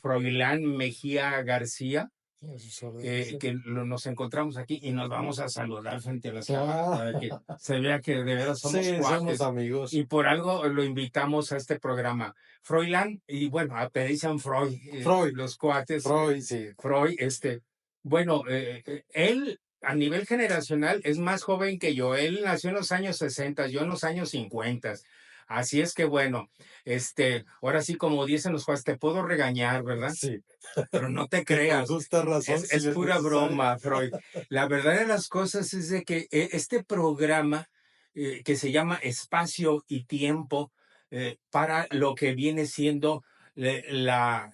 Froilán Mejía García, A sus órdenes, sí. que nos encontramos aquí y nos vamos a saludar frente a la cámara Ah, para que se vea que de veras somos sí, somos cuates amigos. y por algo lo invitamos a este programa. Froilán, y bueno, te dicen Freud, Freud, los cuates, Freud, sí. Freud, bueno, él a nivel generacional es más joven que yo. Él nació en los años 60, yo en los años 50. Así es que bueno, ahora sí, como dicen los jueces, te puedo regañar, ¿verdad? Sí. Pero no te Y con creas, justa razón, es, si es es pura necesario. broma, Freud. La verdad de las cosas es de que este programa que se llama Espacio y Tiempo para lo que viene siendo la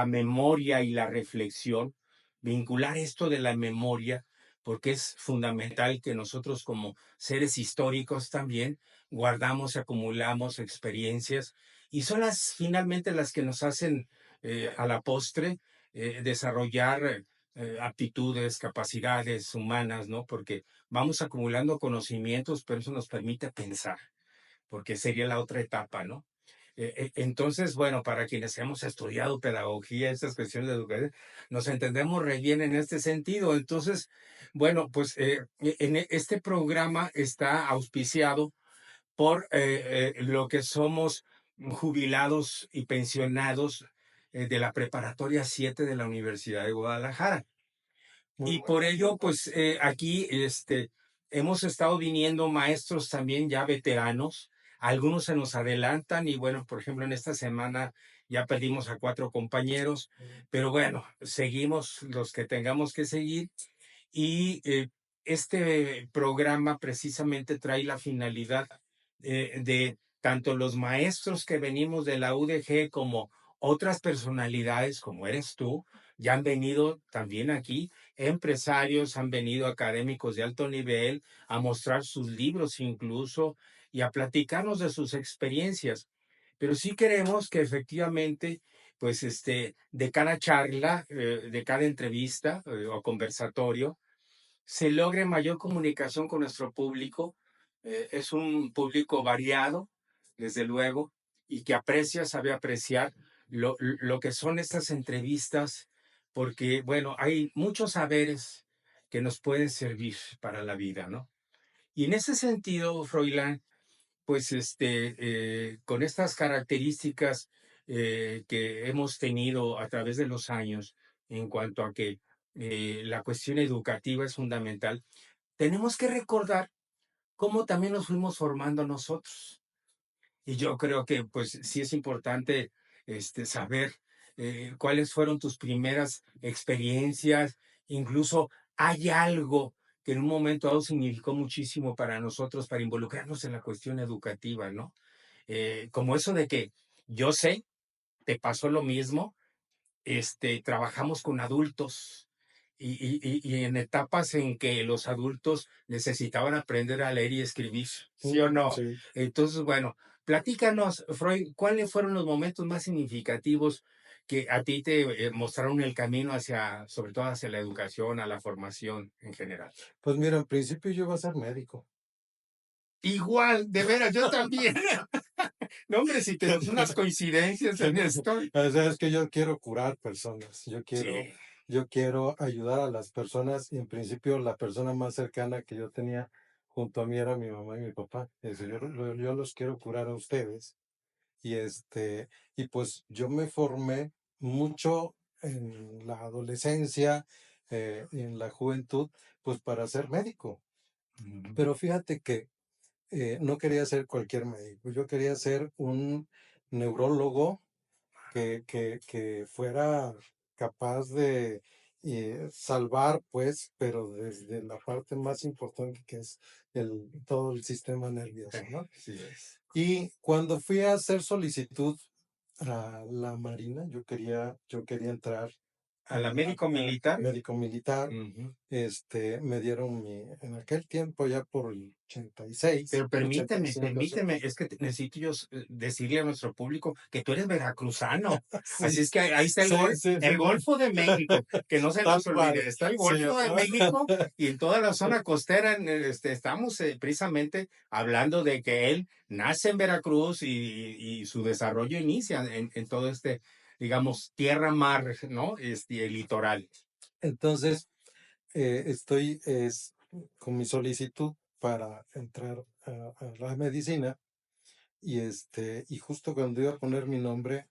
memoria y la reflexión, vincular esto de la memoria, porque es fundamental que nosotros como seres históricos también guardamos, acumulamos experiencias y son las finalmente las que nos hacen a la postre desarrollar aptitudes, capacidades humanas, ¿no? Porque vamos acumulando conocimientos, pero eso nos permite pensar, porque sería la otra etapa, ¿no? Entonces, bueno, para quienes hemos estudiado pedagogía, estas cuestiones de educación, nos entendemos re bien en este sentido. Entonces, bueno, pues este programa está auspiciado por lo que somos jubilados y pensionados de la Preparatoria 7 de la Universidad de Guadalajara. Muy Y bueno. por ello, pues aquí hemos estado viniendo maestros también ya veteranos. Algunos se nos adelantan y bueno, por ejemplo, en esta semana ya perdimos a 4 compañeros, pero bueno, seguimos los que tengamos que seguir. Y este programa precisamente trae la finalidad de tanto los maestros que venimos de la UDG como otras personalidades como eres tú, ya han venido también aquí, empresarios, han venido académicos de alto nivel a mostrar sus libros incluso y a platicarnos de sus experiencias. Pero sí queremos que efectivamente, pues de cada charla, de cada entrevista o conversatorio, se logre mayor comunicación con nuestro público. Es un público variado, desde luego, y que aprecia, sabe apreciar lo que son estas entrevistas, porque, bueno, hay muchos saberes que nos pueden servir para la vida, ¿no? Y en ese sentido, Froilán, pues con estas características que hemos tenido a través de los años en cuanto a que la cuestión educativa es fundamental, tenemos que recordar cómo también nos fuimos formando nosotros. Y yo creo que pues sí es importante saber cuáles fueron tus primeras experiencias, incluso hay algo que en un momento dado significó muchísimo para nosotros, para involucrarnos en la cuestión educativa, ¿no? Como eso de que yo sé, te pasó lo mismo, trabajamos con adultos y en etapas en que los adultos necesitaban aprender a leer y escribir, ¿sí o no? Sí. Entonces, bueno, platícanos, Freud, ¿cuáles fueron los momentos más significativos que a ti te mostraron el camino hacia, sobre todo hacia la educación, a la formación en general? Pues mira, en principio yo iba a ser médico. Igual, de veras, yo también. No, hombre, si tenemos unas coincidencias en esto. O sea, es que yo quiero curar personas, Sí. yo quiero ayudar a las personas y en principio la persona más cercana que yo tenía junto a mí era mi mamá y mi papá. Dice, yo los quiero curar a ustedes. Y y pues yo me formé mucho en la adolescencia, en la juventud, pues para ser médico. Ujú. Pero fíjate que no quería ser cualquier médico, yo quería ser un neurólogo que fuera capaz de salvar, pues, pero desde la parte más importante que es todo el sistema nervioso, ¿no? Sí es. Y cuando fui a hacer solicitud a la Marina, yo quería entrar ¿A la médico militar? médico militar. Ujú. Me dieron en aquel tiempo, ya por el 86, Pero permíteme, 85, sí. permíteme, es que necesito yo decirle a nuestro público que tú eres veracruzano. Así Sí, es que ahí está sí, sí, sí. el Golfo de México, que no se Tal nos cual. olvide. Está el Sí, Golfo de México y en toda la zona costera estamos precisamente hablando de que él nace en Veracruz y su desarrollo inicia en todo digamos, tierra-mar, ¿no? El litoral. Entonces, estoy con mi solicitud para entrar a la medicina y justo cuando iba a poner mi nombre,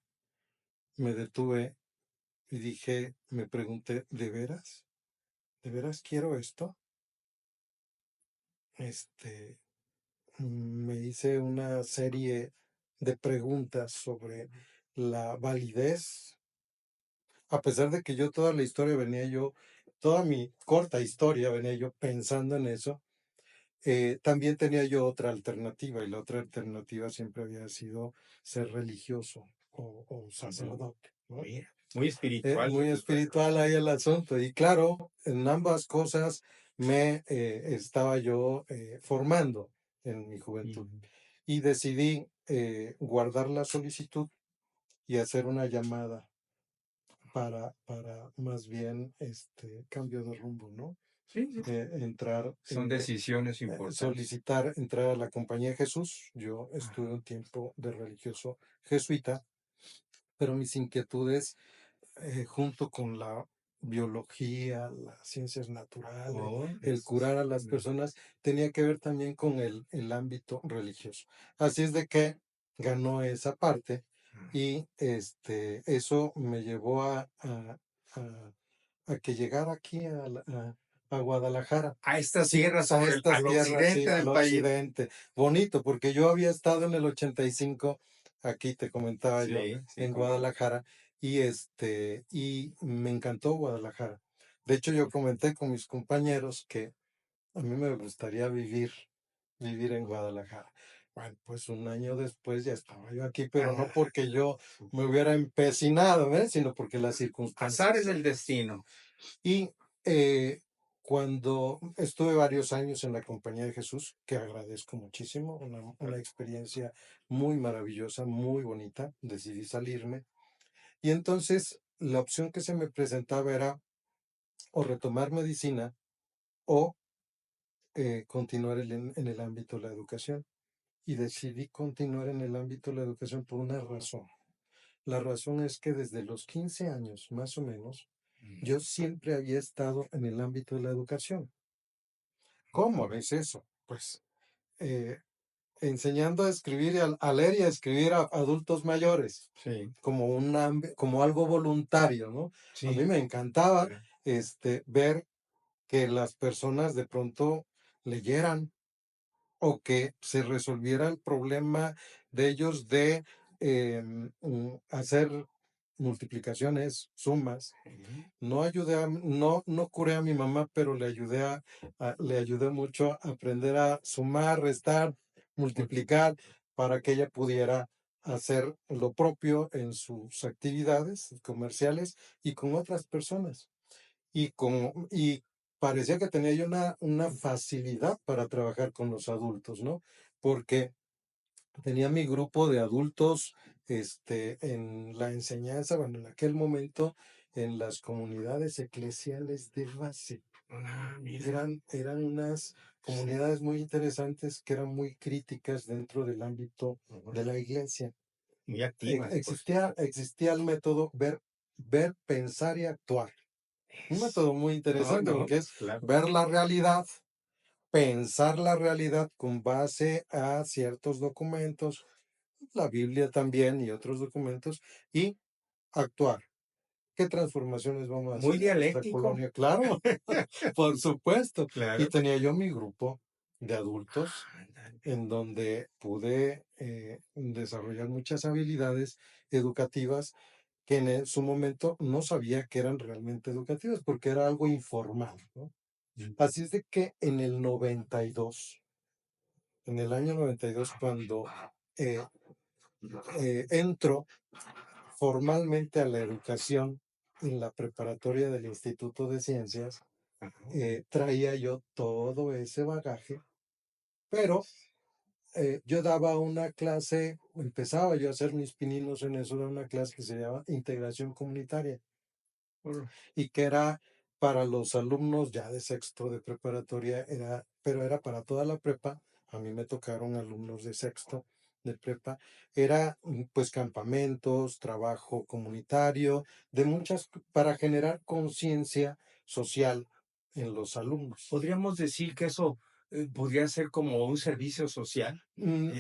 me detuve y dije, me pregunté, ¿de veras? ¿De veras quiero esto? Este, Me hice una serie de preguntas sobre la validez, a pesar de que yo toda la historia venía yo, toda mi corta historia venía yo pensando en eso. También tenía yo otra alternativa y la otra alternativa siempre había sido ser religioso o sacerdote, ¿no? Mira, muy espiritual. Muy espiritual ahí el asunto. Y claro, en ambas cosas me estaba yo formando en mi juventud. Ujú. Y decidí guardar la solicitud y hacer una llamada para más bien cambio de rumbo, ¿no? Sí, sí. Entrar, Son decisiones importantes. solicitar entrar a la Compañía de Jesús. Yo estuve un tiempo de religioso jesuita, pero mis inquietudes junto con la biología, las ciencias naturales, Oh, el curar a las personas, tenía que ver también con el ámbito religioso. Así es de que ganó esa parte y eso me llevó a- a que llegara aquí a Guadalajara. a estas Sí, tierras a al estas tierras, sí, occidente al del país. occidente. Bonito, porque yo había estado en el 85, aquí te comentaba yo, Sí, sí, en cómo no. Guadalajara, y me encantó Guadalajara. De hecho, yo comenté con mis compañeros que a mí me gustaría vivir en Guadalajara. Bueno, pues un año después ya estaba yo aquí, pero no porque yo me hubiera empecinado, ¿ves? Sino porque las Azares circunstancias. del destino. Y cuando estuve varios años en la Compañía de Jesús, que agradezco muchísimo, una experiencia muy maravillosa, muy bonita, decidí salirme. Y entonces la opción que se me presentaba era o retomar medicina o continuar en el ámbito de la educación. Y decidí continuar en el ámbito de la educación por una razón. La razón es que desde los 15 años, más o menos, yo siempre había estado en el ámbito de la educación. ¿Cómo ves eso? Pues eh, enseñando a escribir, a leer y a escribir a adultos mayores, Sí, como, como algo voluntario, ¿no? A mí sí. me encantaba ver que las personas de pronto leyeran o que se resolviera el problema de ellos de hacer multiplicaciones, sumas. Ujú. No ayudé no curé a mi mamá, pero le ayudé mucho a aprender a sumar, restar, multiplicar para que ella pudiera hacer lo propio en sus actividades comerciales y con otras personas. Y parecía que tenía yo una facilidad para trabajar con los adultos, ¿no? Porque tenía mi grupo de adultos en la enseñanza, bueno, en aquel momento en las comunidades eclesiales de base. Mira. Eran unas comunidades muy interesantes que eran muy críticas dentro del ámbito de la iglesia. Muy activas, pues. Existía el método ver, pensar y actuar. Un Eso. método muy No, interesante no, porque pues es claro. ver la realidad, pensar la realidad con base a ciertos documentos, la Biblia también y otros documentos, y actuar. ¿Qué transformaciones vamos a Muy hacer en nuestra dialéctico. colonia? Claro, por supuesto. Y Claro. tenía yo mi grupo de adultos Ándale. en donde pude desarrollar muchas habilidades educativas que su momento no sabía que eran realmente educativas porque era algo informal, ¿no? Así es de que en el año 92, cuando eh, entro formalmente a la educación en la preparatoria del Instituto de Ciencias, traía yo todo ese bagaje, pero yo daba una clase, empezaba yo a hacer mis pininos en eso, de una clase que se llama Integración Comunitaria Bueno, y que era para los alumnos ya de sexto de preparatoria, pero era para toda la prepa. A mí me tocaron alumnos de sexto de prepa, era pues campamentos, trabajo comunitario, de muchas, para generar conciencia social en los alumnos. ¿Podríamos decir que eso podría ser como un servicio social?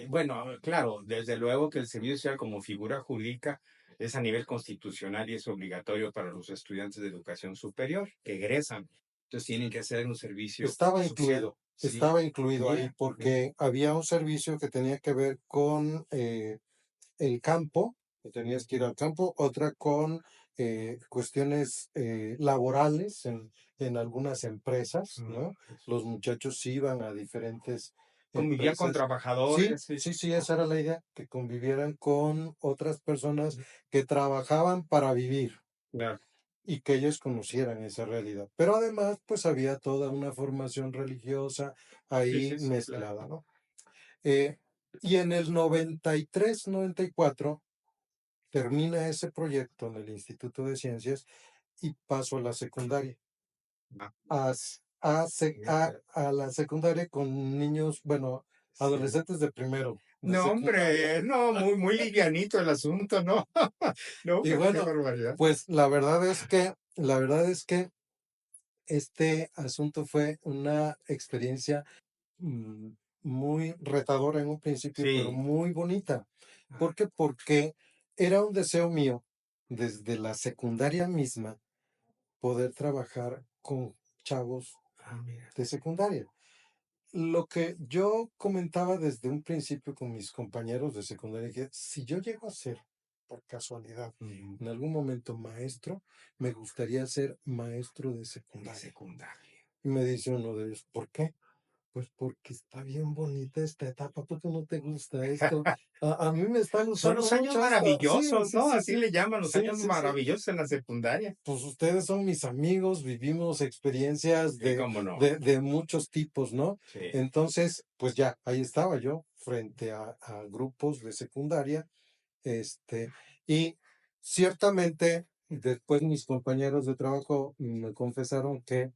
Bueno, claro, desde luego que el servicio social como figura jurídica es a nivel constitucional y es obligatorio para los estudiantes de educación superior que egresan. Entonces tienen que hacer un servicio social. Sí, Estaba incluido ahí mira, mira. porque había un servicio que tenía que ver con el campo, que tenías que ir al campo, otra con cuestiones laborales en algunas empresas, Ah, ¿no? Los muchachos iban a diferentes convivían con empresas. Sí, trabajadores, sí, sí, sí. sí, esa era la idea, que convivieran con otras personas que trabajaban para vivir Claro. y que ellos conocieran esa realidad. Pero además, pues había toda una formación religiosa Sí, ahí sí, sí, claro. mezclada, ¿no? Eh, y en el 93, 94 termina ese proyecto en el Instituto de Ciencias y paso a la secundaria. Ah, mira. A la secundaria con niños, bueno, Sí. adolescentes de primero de No, secundaria. hombre, no, muy, muy livianito el asunto, ¿no? No, Y pero qué bueno, barbaridad. pues la verdad es que este asunto fue una experiencia mm, muy retadora en un principio, pero Sí. muy bonita. Ah, ¿Por qué? Porque era un deseo mío desde la secundaria misma poder trabajar con chavos mira. de secundaria. Lo que yo comentaba desde un principio con mis compañeros de secundaria, que si yo llego a ser, por casualidad, Ujú. en algún momento maestro, me gustaría ser maestro de De secundaria. secundaria. Y me dice uno de ellos, ¿por qué? Pues porque está bien bonita esta etapa, ¿por qué no te gusta esto? A mí me está Son gustando los años mucho esto. Sí, maravillosos, sí, ¿no? sí, Así sí. le llaman, los Sí, años sí, sí. maravillosos en la secundaria. Pues ustedes son mis amigos, vivimos experiencias Sí, cómo no. de muchos tipos, ¿no? Sí, Entonces, pues ya, ahí estaba yo frente a grupos de secundaria, este, y ciertamente después mis compañeros de trabajo me confesaron que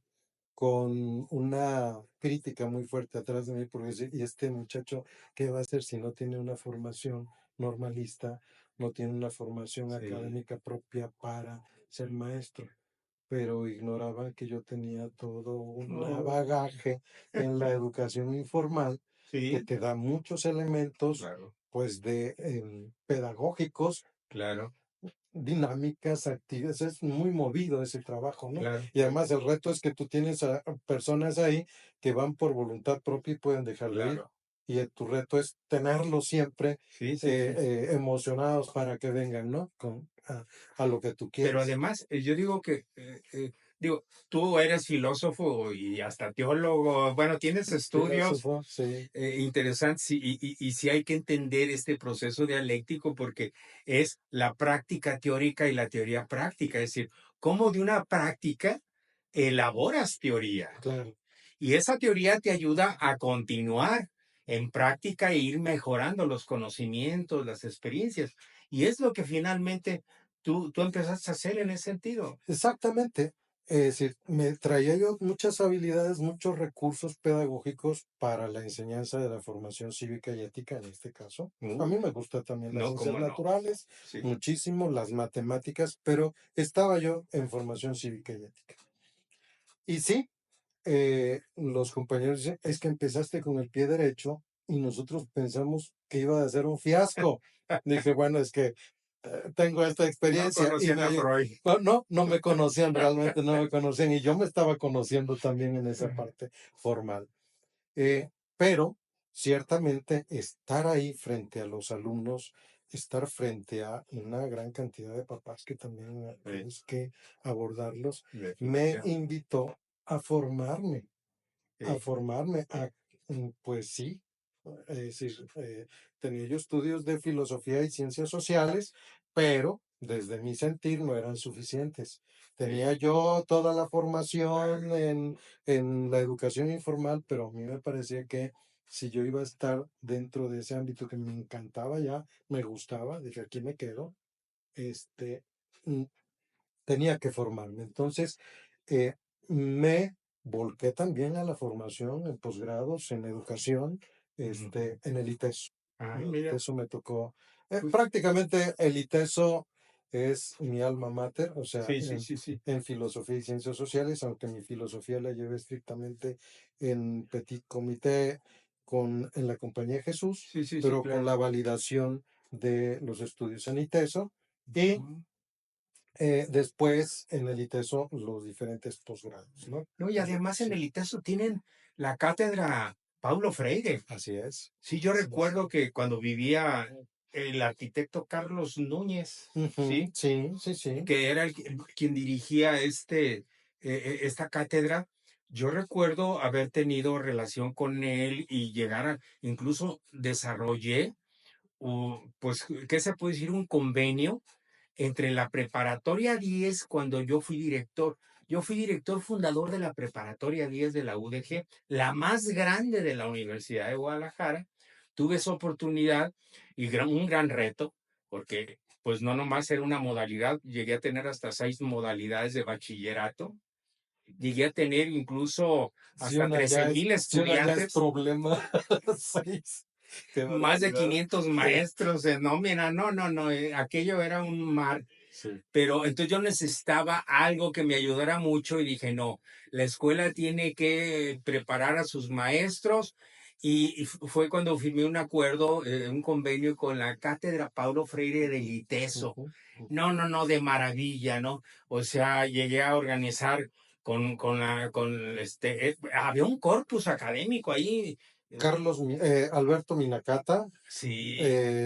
con una crítica muy fuerte atrás de mí, porque decir, ¿y este muchacho qué va a hacer si no tiene una formación normalista, no tiene una formación sí. académica propia para ser maestro? Pero ignoraban que yo tenía todo un Oh, bagaje en la educación informal que sí, te da muchos elementos, claro, pues, pedagógicos, claro, dinámicas, actividades, es muy movido ese trabajo, ¿no? claro, Y además el reto es que tú tienes a personas ahí que van por voluntad propia y pueden dejar de ir. claro. Y tu reto es tenerlos siempre Sí, sí, sí. emocionados para que vengan, ¿no? A lo que tú Pero quieres. además, yo digo que, digo, tú eres filósofo y hasta teólogo, bueno, tienes estudios Filósofo, sí, interesantes y sí hay que entender este proceso dialéctico porque es la práctica teórica y la teoría práctica, es decir, cómo de una práctica elaboras teoría. claro. Y esa teoría te ayuda a continuar en práctica e ir mejorando los conocimientos, las experiencias. Y es lo que finalmente tú empezaste a hacer en ese sentido. Exactamente. Es decir, me traía yo muchas habilidades, muchos recursos pedagógicos para la enseñanza de la formación cívica y ética en este caso. A mí me gusta también las No, ciencias cómo no. naturales, Sí. muchísimo, las matemáticas, pero estaba yo en formación cívica y ética. Y sí, los compañeros dicen, es que empezaste con el pie derecho y nosotros pensamos que iba a ser un fiasco. Dije, bueno, es que tengo esta No experiencia y conocían a Freud. no me conocían realmente, no me conocían y yo me estaba conociendo también en esa parte formal. Pero ciertamente estar ahí frente a los alumnos, estar frente a una gran cantidad de papás que también Sí, tienes que abordarlos, me definitivamente. invitó a formarme a Sí, formarme, pues sí, es decir, tenía yo estudios de filosofía y ciencias sociales, pero desde mi sentir no eran suficientes. sí, Tenía yo toda la formación en la educación informal, pero a mí me parecía que si yo iba a estar dentro de ese ámbito que me encantaba ya, me gustaba, dije, aquí me quedo, este, mm, tenía que formarme. Entonces, eh, me volqué también a la formación en posgrados, en educación, ujú, en el ITESO. Ay, El mira, ITESO me tocó. pues, Prácticamente el ITESO es mi alma mater, o sea, sí, sí, sí, sí, en filosofía y ciencias sociales, aunque mi filosofía la llevé estrictamente en petit comité en la Compañía de Jesús, sí, sí, sí, pero con claro. la validación de los estudios en ITESO y Ujú. después en el ITESO los diferentes posgrados, ¿no? No, y además en Sí, el ITESO tienen la cátedra Paulo Freire. así es. Sí, yo Sí, sí. recuerdo que cuando vivía el arquitecto Carlos Núñez, Ujú, ¿sí? sí, sí, sí. Que era quien dirigía esta cátedra. Yo recuerdo haber tenido relación con él y incluso desarrollé, pues, ¿qué se puede decir? Un convenio entre la preparatoria 10 cuando yo fui director. Yo fui director fundador de la preparatoria 10 de la UDG, la más grande de la Universidad de Guadalajara. Tuve esa oportunidad y un gran reto, porque pues no nomás era una modalidad, llegué a tener hasta 6 modalidades de bachillerato, llegué a tener incluso hasta 13,000 Si una ya es estudiantes, problema, 6, qué más de barbaridad. 500 Sí, maestros de nómina, no, no, no, aquello era un mar. sí. Pero entonces yo necesitaba algo que me ayudara mucho y dije, no, la escuela tiene que preparar a sus maestros y fue cuando firmé un acuerdo, un convenio con la Cátedra Paulo Freire del ITESO. Ujú, ujú. No, no, no, de maravilla, ¿no? O sea, llegué a organizar había un corpus académico ahí. Alberto Minacata, Sí,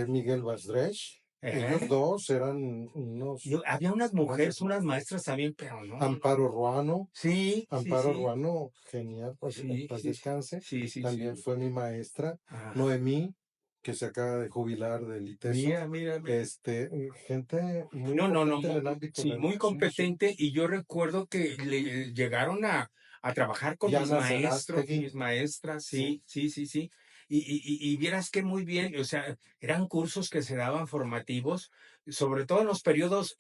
Miguel Basdrech, ellos ¿eh? dos eran unos Había unas grandes mujeres, unas maestros. maestras también, pero no, no, no. Amparo Ruano, Sí, sí, Amparo sí. Ruano, genial, pues en Sí, paz sí, descanse, sí, sí, también sí. fue mi maestra. Ah, Noemí, que se acaba de jubilar del ITESO, mira, mira, mira. gente muy No, no, no, importante en el ámbito de sí, la muy educación, sí. competente y yo recuerdo que le llegaron a trabajar con mis Diana maestros, Cerástegui, mis maestras, sí. sí, sí, sí, sí. Y vieras que muy bien, o sea, eran cursos que se daban formativos, sobre todo en los periodos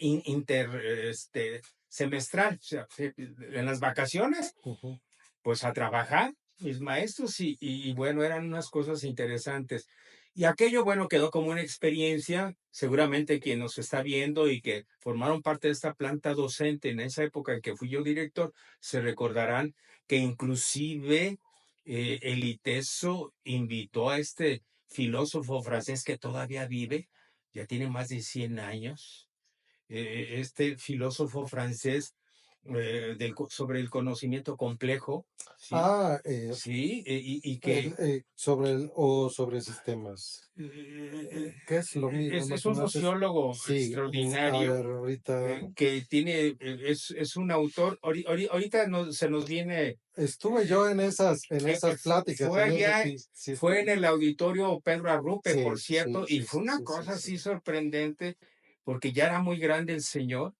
semestral, o sea, en las vacaciones Ujú. pues a trabajar, mis maestros, y bueno, eran unas cosas interesantes. Y aquello, bueno, quedó como una experiencia, seguramente quien nos está viendo y que formaron parte de esta planta docente en esa época en que fui yo director, se recordarán que inclusive el ITESO invitó a este filósofo francés que todavía vive, ya tiene más de 100 años, este filósofo francés sobre el conocimiento complejo, ¿sí? Ah, Sí, y que sobre sistemas. ¿Qué es lo mismo, es más o un menos? sociólogo Sí, a extraordinario, ver, ahorita que tiene, es un autor, ahorita se nos viene, estuve yo en esas pláticas, fue en ese allá, sí, sí fue en estuve. el auditorio Pedro Arrupe, por Sí, sí, cierto, y sí, fue sí, una sí, sí, cosa sí. así sorprendente, porque ya era muy grande el señor,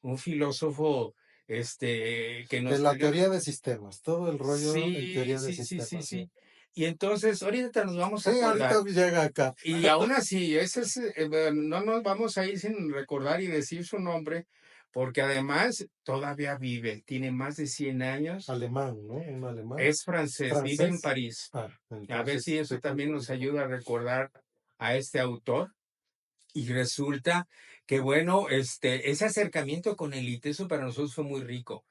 un filósofo, que De nos la traía. teoría de sistemas, todo el rollo en Sí, teoría de sí, sí, sí, sistemas, sí. sí. Y entonces, ahorita nos vamos a Sí, acordar. ahorita llega acá. Y aún así, bueno, no nos vamos a ir sin recordar y decir su nombre, porque además todavía vive, tiene más de 100 años, Alemán, ¿no? Un alemán. es francés, vive en Francés. París. Ah, A ver si entonces eso estoy también nos confundido. ayuda a recordar a este autor. Y resulta que, bueno, ese acercamiento con el ITESO para nosotros fue muy rico.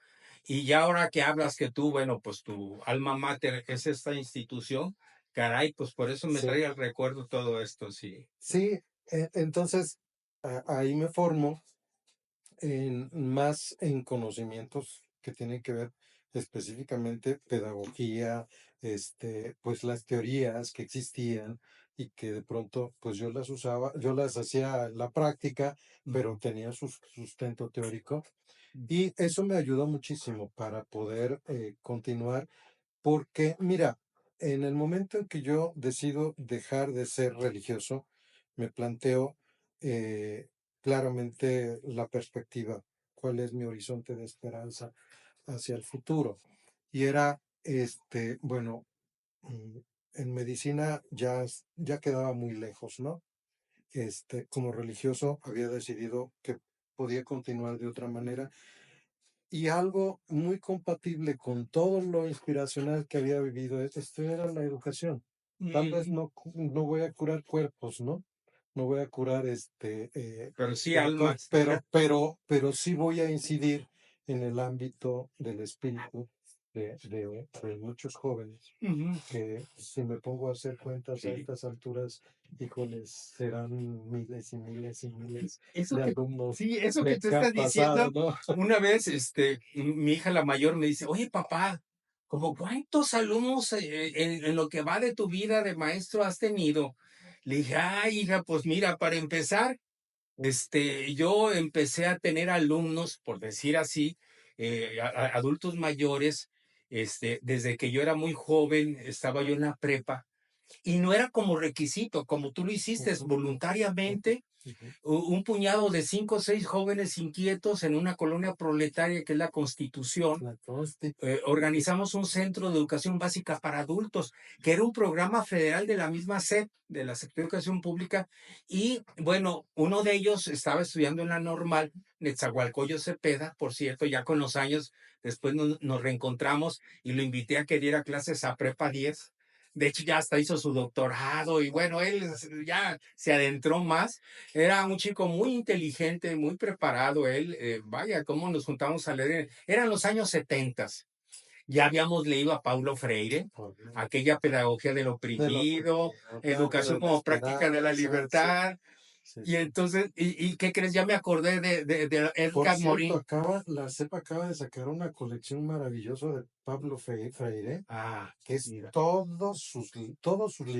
Y ya ahora que hablas que tú, bueno, pues tu alma mater es esta institución, caray, pues por eso me Sí, trae al recuerdo todo esto, sí. sí, entonces ahí me formo más en conocimientos que tienen que ver específicamente pedagogía, pues las teorías que existían y que de pronto pues yo las usaba, yo las hacía en la práctica, pero Ujú, tenía su sustento teórico ujú, y eso me ayudó muchísimo para poder continuar, porque mira, en el momento en que yo decido dejar de ser religioso, me planteo eh, claramente la perspectiva, cuál es mi horizonte de esperanza hacia el futuro. Y era, bueno, mm, en medicina ya quedaba muy lejos, ¿no? Como religioso había decidido que podía continuar de otra manera y algo muy compatible con todo lo inspiracional que había vivido, esto era la educación. tal vez Mm, no voy a curar cuerpos, ¿no? No voy a curar pero sí cuerpos, almas. pero sí voy a incidir en el ámbito del espíritu de muchos jóvenes Ujú. que si me pongo a hacer cuentas a Sí. estas alturas, híjoles, serán miles y miles y miles Eso de que alumnos sí, eso que tú que han estás pasado, diciendo, ¿no? una vez, mi hija la mayor me dice: "Oye, papá, ¿como cuántos alumnos, en lo que va de tu vida de maestro has tenido?". Le dije: "Ay, hija, pues mira, para empezar, yo empecé a tener alumnos, por decir así, adultos mayores, desde que yo era muy joven, estaba yo en la prepa, y no era como requisito, como tú lo hiciste, es Ujú, ujú, voluntariamente, ujú. un puñado de 5 o 6 jóvenes inquietos en una colonia proletaria que es la Constitución, La consti. organizamos un centro de educación básica para adultos, que era un programa federal de la misma SEP, de la Secretaría de Educación Pública, y bueno, uno de ellos estaba estudiando en la normal, Netzahualcoyo Cepeda, por cierto, ya con los años, después nos reencontramos y lo invité a que diera clases a Prepa 10. De hecho, ya hasta hizo su doctorado y bueno, él ya se adentró más. Era un chico muy inteligente, muy preparado. Él, vaya, cómo nos juntamos a leer. Eran los años 70. Ya habíamos leído a Paulo Freire, aquella pedagogía del De lo oprimido, Ángel educación de la como práctica de la Esperanza, sí, libertad. sí, Y sí. entonces, ¿y qué crees? Ya me acordé de Por Edgar cierto, Morin. la CEP acaba de sacar una colección maravillosa de Pablo Freire, Ah, que es mira. todos sus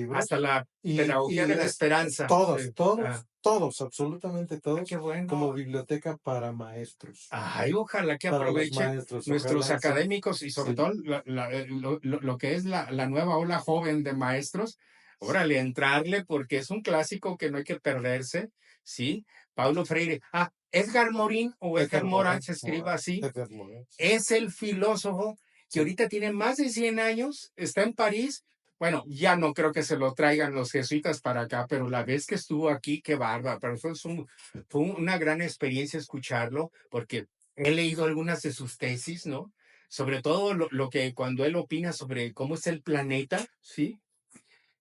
Hasta libros, la pedagogía y de la es esperanza. todos, Ah, todos, todos, absolutamente qué todos, como bueno. biblioteca para maestros, Ay, ojalá que para los aprovechen maestros, nuestros ojalá, sí, académicos y sobre sí, todo lo que es la nueva ola joven de maestros. Órale, entrarle porque es un clásico que no hay que perderse, ¿sí? Paulo Freire. Ah, Edgar Morin o Edgar Morin se escriba así. Edgar Morin, sí, Es el filósofo que sí, ahorita tiene más de 100 años, está en París. Bueno, ya no creo que se lo traigan los jesuitas para acá, pero la vez que estuvo aquí, qué bárbaro. Pero fue una gran experiencia escucharlo, porque he leído algunas de sus tesis, ¿no? Sobre todo lo que cuando él opina sobre cómo es el planeta, ¿sí?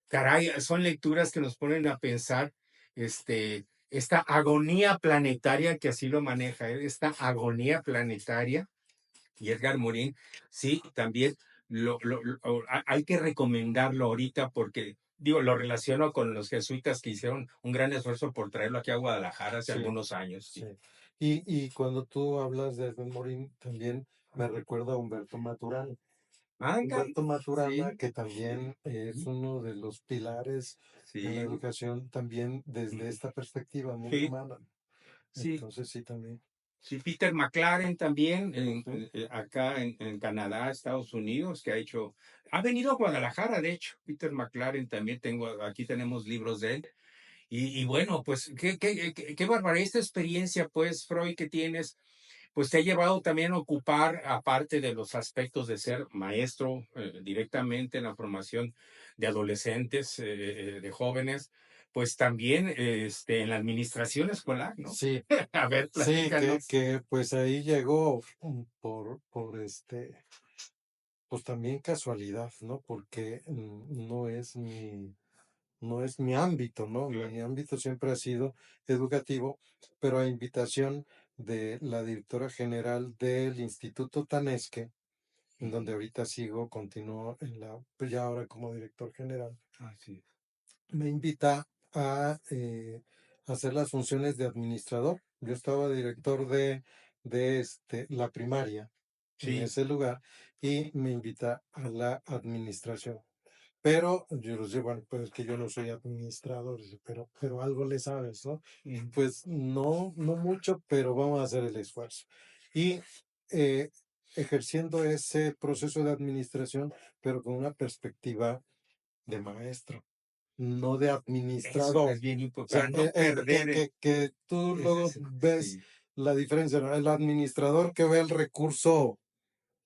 Caray, son lecturas que nos ponen a pensar, esta agonía planetaria que así lo maneja, ¿eh? Esta agonía planetaria y Edgar Morin, sí, también hay que recomendarlo ahorita porque, digo, lo relaciono con los jesuitas que hicieron un gran esfuerzo por traerlo aquí a Guadalajara hace sí, algunos años. sí. Sí. Y cuando tú hablas de Edgar Morin, también me recuerda a Humberto Maturana. Ándale, Humberto Maturana, sí, que también es ujú, uno de los pilares en la sí, educación, también desde ujú, esta perspectiva muy sí, humana. sí, Entonces, sí, también. sí. Peter McLaren también, Ujú. acá en Canadá, Estados Unidos, que ha venido a Guadalajara, de hecho, Peter McLaren también aquí tenemos libros de él. Y bueno, pues qué barbaridad esta experiencia, pues, Freud, que tienes, pues te ha llevado también a ocupar, aparte de los aspectos de ser maestro directamente en la formación de adolescentes, de jóvenes, pues también en la administración escolar, ¿no? Sí, A ver, sí, platícanos. que pues ahí llegó pues también casualidad, ¿no? Porque no es mi ámbito, ¿no? Claro. Mi ámbito siempre ha sido educativo, pero a invitación de la directora general del Instituto Tanesque, en donde ahorita continúo pues ya ahora como director general, Así. me invita a hacer las funciones de administrador. Yo estaba director de la primaria en Sí, ese lugar y me invita a la administración. Pero yo les digo, bueno, pues es que yo no soy administrador, dice, pero algo le sabes, ¿no? mm, Pues no, no mucho, pero vamos a hacer el esfuerzo. Y eh, ejerciendo ese proceso de administración, pero con una perspectiva de maestro, no de eso administrador. es bien O sea, importante, para no perder que tú luego ves sí, la diferencia, ¿no? El administrador que ve el recurso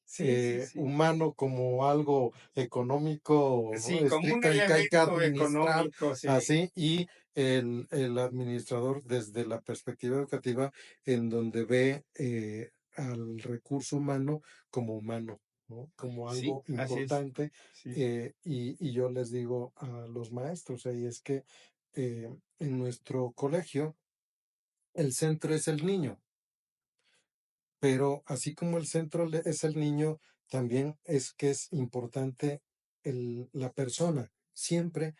sí, sí, sí. humano como algo económico, ¿no? Sí, como un Estricto y que hay que elemento administrar económico, sí. así, y el administrador desde la perspectiva educativa en donde ve al recurso humano como humano. ¿no? Como Sí, algo así es. importante. Sí. Y yo les digo a los maestros, ahí es que en nuestro colegio el centro es el niño, pero así como el centro es el niño, también es que es importante la persona. Siempre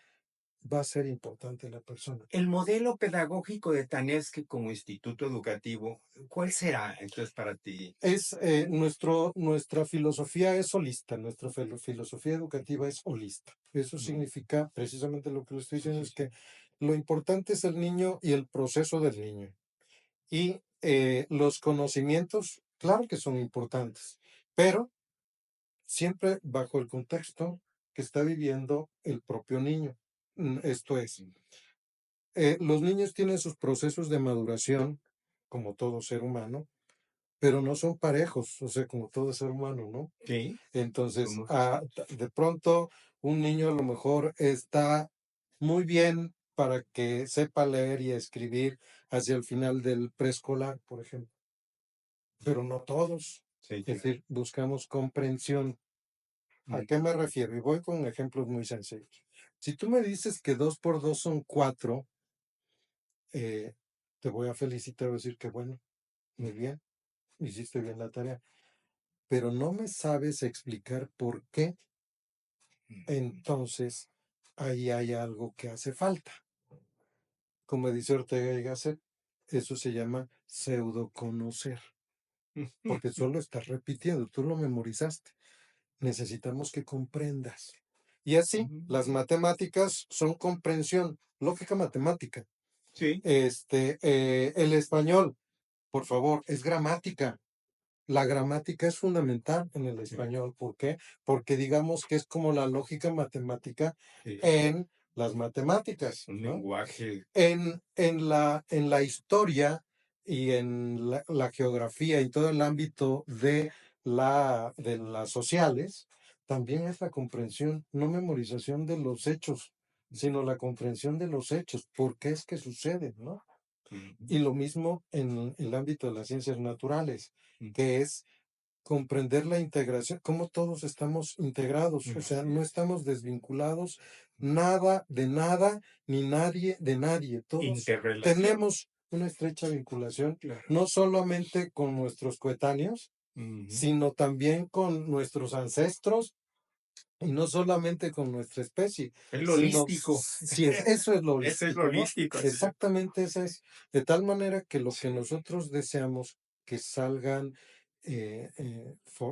va a ser importante la persona. El modelo pedagógico de Tanesque como instituto educativo, ¿cuál será entonces para ti? Es nuestra filosofía es holista, nuestra filosofía educativa es holista. Eso Mm, significa precisamente lo que le estoy sí, diciendo sí, es sí. que lo importante es el niño y el proceso del niño. Y los conocimientos, claro que son importantes, pero siempre bajo el contexto que está viviendo el propio niño. Esto es, Mm, los niños tienen sus procesos de maduración, como todo ser humano, pero no son parejos, o sea, como todo ser humano, ¿no? sí, Entonces, somos así. de pronto, un niño a lo mejor está muy bien para que sepa leer y escribir hacia el final del preescolar, por ejemplo, pero no todos. Sí, Es claro. decir, buscamos comprensión. ¿A Mm, qué me refiero? Y voy con ejemplos muy sencillos. Si tú me dices que 2 por 2 son 4, eh, te voy a felicitar, voy a decir que bueno, muy bien, hiciste bien la tarea, pero no me sabes explicar por qué, mm, entonces ahí hay algo que hace falta. Como dice Ortega y Gasset, eso se llama pseudoconocer, porque solo estás repitiendo, tú lo memorizaste. Necesitamos que comprendas. Y así, las mm, matemáticas son comprensión, lógica matemática. sí, El español, por favor, es gramática. La gramática es fundamental en el sí, español. ¿Por qué? Porque digamos que es como la lógica matemática sí. en las matemáticas, Un ¿no? lenguaje. En la historia y en la geografía y todo el ámbito de las sociales, también es la comprensión, no memorización de los hechos, sino la comprensión de los hechos, por qué es que suceden, ¿no? Mm, Y lo mismo en el ámbito de las ciencias naturales, mm, que es comprender la integración, cómo todos estamos integrados, o sea, así no es. estamos desvinculados nada de nada, ni nadie de nadie. Todos Interrelación, tenemos una estrecha vinculación, claro. no solamente con nuestros coetáneos, Ujú. sino también con nuestros ancestros y no solamente con nuestra especie, Es lo sino holístico. si es, eso es lo Eso es lo holístico, ¿no? holístico, así es. Exactamente eso es. De tal manera que lo que Sí. nosotros deseamos que salgan,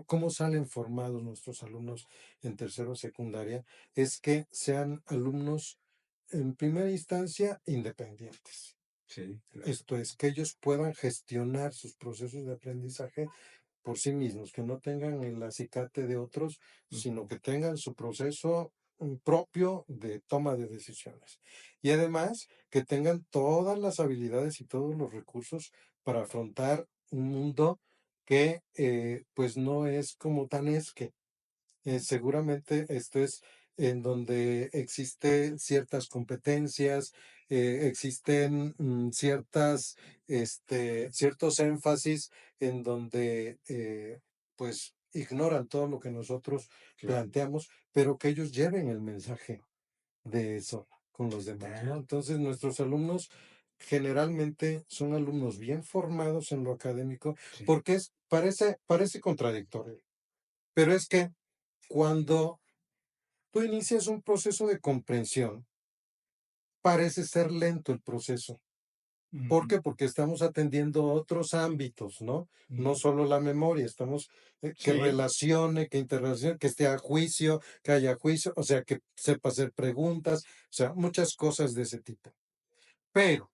cómo salen formados nuestros alumnos en tercero secundaria, es que sean alumnos en primera instancia independientes. Sí, claro. Esto es, que ellos puedan gestionar sus procesos de aprendizaje por sí mismos, que no tengan el acicate de otros, sino Ujú. que tengan su proceso propio de toma de decisiones. Y además que tengan todas las habilidades y todos los recursos para afrontar un mundo que pues no es como tan es que seguramente esto es en donde existen ciertas competencias, existen ciertos énfasis en donde pues ignoran todo lo que nosotros Claro. planteamos, pero que ellos lleven el mensaje de eso con los demás, ¿no? Ah, Entonces nuestros alumnos generalmente son alumnos bien formados en lo académico, sí. porque parece contradictorio, pero es que cuando tú inicias un proceso de comprensión, parece ser lento el proceso. ¿Por Ujú, qué? Porque estamos atendiendo otros ámbitos, ¿no? No ujú. solo la memoria, estamos que Sí, relacione, que interrelacione, que esté a juicio, que haya juicio, o sea, que sepa hacer preguntas, o sea, muchas cosas de ese tipo. Pero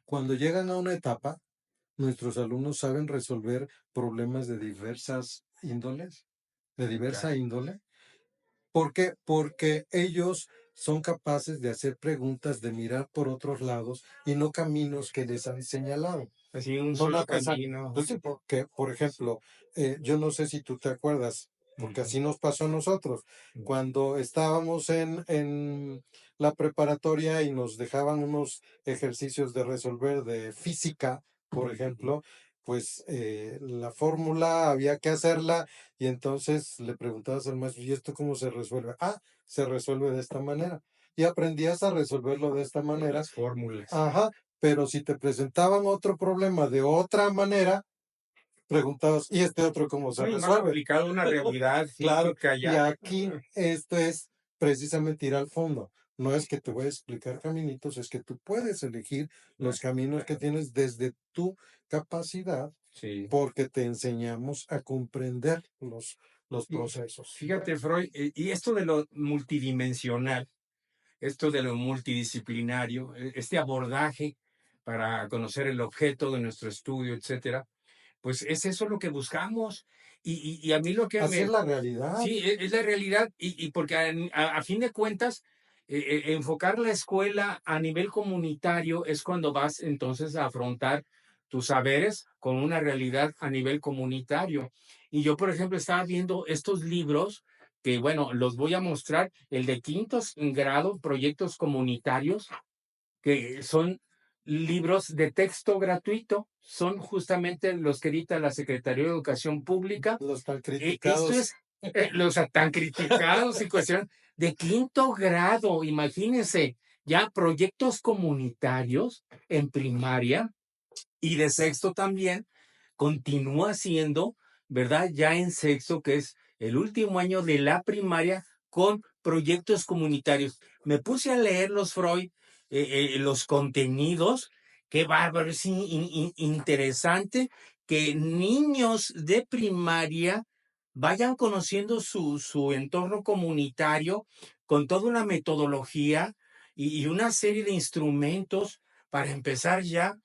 cuando llegan a una etapa, nuestros alumnos saben resolver problemas de diversas índoles, de claro. diversa índole. ¿Por qué? Porque ellos son capaces de hacer preguntas, de mirar por otros lados y no caminos que les han señalado. Así un No solo nada más. camino. Pues sí, porque, por Sí. ejemplo, yo no sé si tú te acuerdas, porque Ujú, así nos pasó a nosotros. ujú, Cuando estábamos en la preparatoria y nos dejaban unos ejercicios de resolver de física, por ujú. ejemplo, pues la fórmula había que hacerla y entonces le preguntabas al maestro, ¿y esto cómo se resuelve? Ah, se resuelve de esta manera. Y aprendías a resolverlo de esta manera. Las fórmulas. Ajá, pero si te presentaban otro problema de otra manera, preguntabas, ¿y este otro cómo se Sí, más resuelve? aplicado a una realidad Claro, física y ya. aquí esto es precisamente ir al fondo. No es que te voy a explicar caminitos, es que tú puedes elegir los caminos que tienes desde tu capacidad, Sí. porque te enseñamos a comprender los Y procesos. fíjate, Freud, y esto de lo multidimensional, esto de lo multidisciplinario, este abordaje para conocer el objeto de nuestro estudio, etcétera, pues es eso lo que buscamos. Y a mí lo que Así es me, la realidad. sí, es la realidad, y porque a fin de cuentas, enfocar la escuela a nivel comunitario es cuando vas entonces a afrontar tus saberes con una realidad a nivel comunitario. Y yo, por ejemplo, estaba viendo estos libros que, bueno, los voy a mostrar, el de quinto grado, proyectos comunitarios, que son libros de texto gratuito, son justamente los que edita la Secretaría de Educación Pública. Los tan Esto criticados. es los tan criticados y cuestión de quinto grado, imagínense, ya proyectos comunitarios en primaria y de sexto también, continúa siendo, ¿verdad? Ya en sexto, que es el último año de la primaria, con proyectos comunitarios. Me puse a leer los Freud, los contenidos, qué bárbaro, es interesante que niños de primaria vayan conociendo su entorno comunitario con toda una metodología y una serie de instrumentos para empezar ya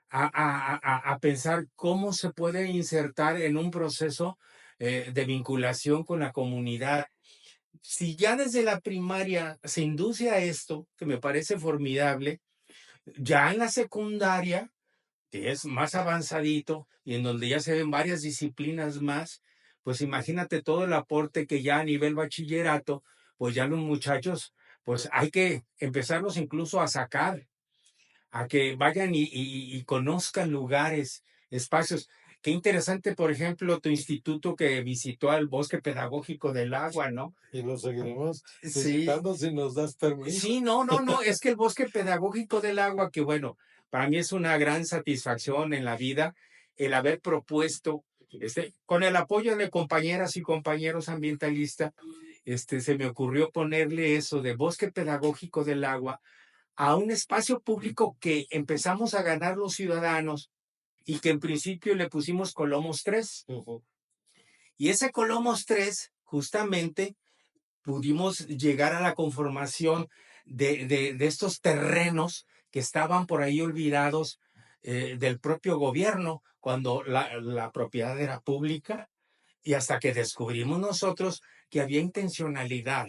a pensar cómo se puede insertar en un proceso de vinculación con la comunidad. Si ya desde la primaria se induce a esto, que me parece formidable, ya en la secundaria, que es más avanzadito y en donde ya se ven varias disciplinas más, pues imagínate todo el aporte que ya a nivel bachillerato, pues ya los muchachos, pues hay que empezarlos incluso a sacar a que vayan y conozcan lugares, espacios. Qué interesante, por ejemplo, tu instituto que visitó al Bosque Pedagógico del Agua, ¿no? Y lo seguiremos Sí, visitando si nos das permiso. sí, no, es que el Bosque Pedagógico del Agua, que bueno, para mí es una gran satisfacción en la vida el haber propuesto, con el apoyo de compañeras y compañeros ambientalistas, se me ocurrió ponerle eso de Bosque Pedagógico del Agua a un espacio público que empezamos a ganar los ciudadanos y que en principio le pusimos Colomos 3. Ujú. Y ese Colomos 3, justamente, pudimos llegar a la conformación de estos terrenos que estaban por ahí olvidados del propio gobierno cuando la propiedad era pública y hasta que descubrimos nosotros que había intencionalidad.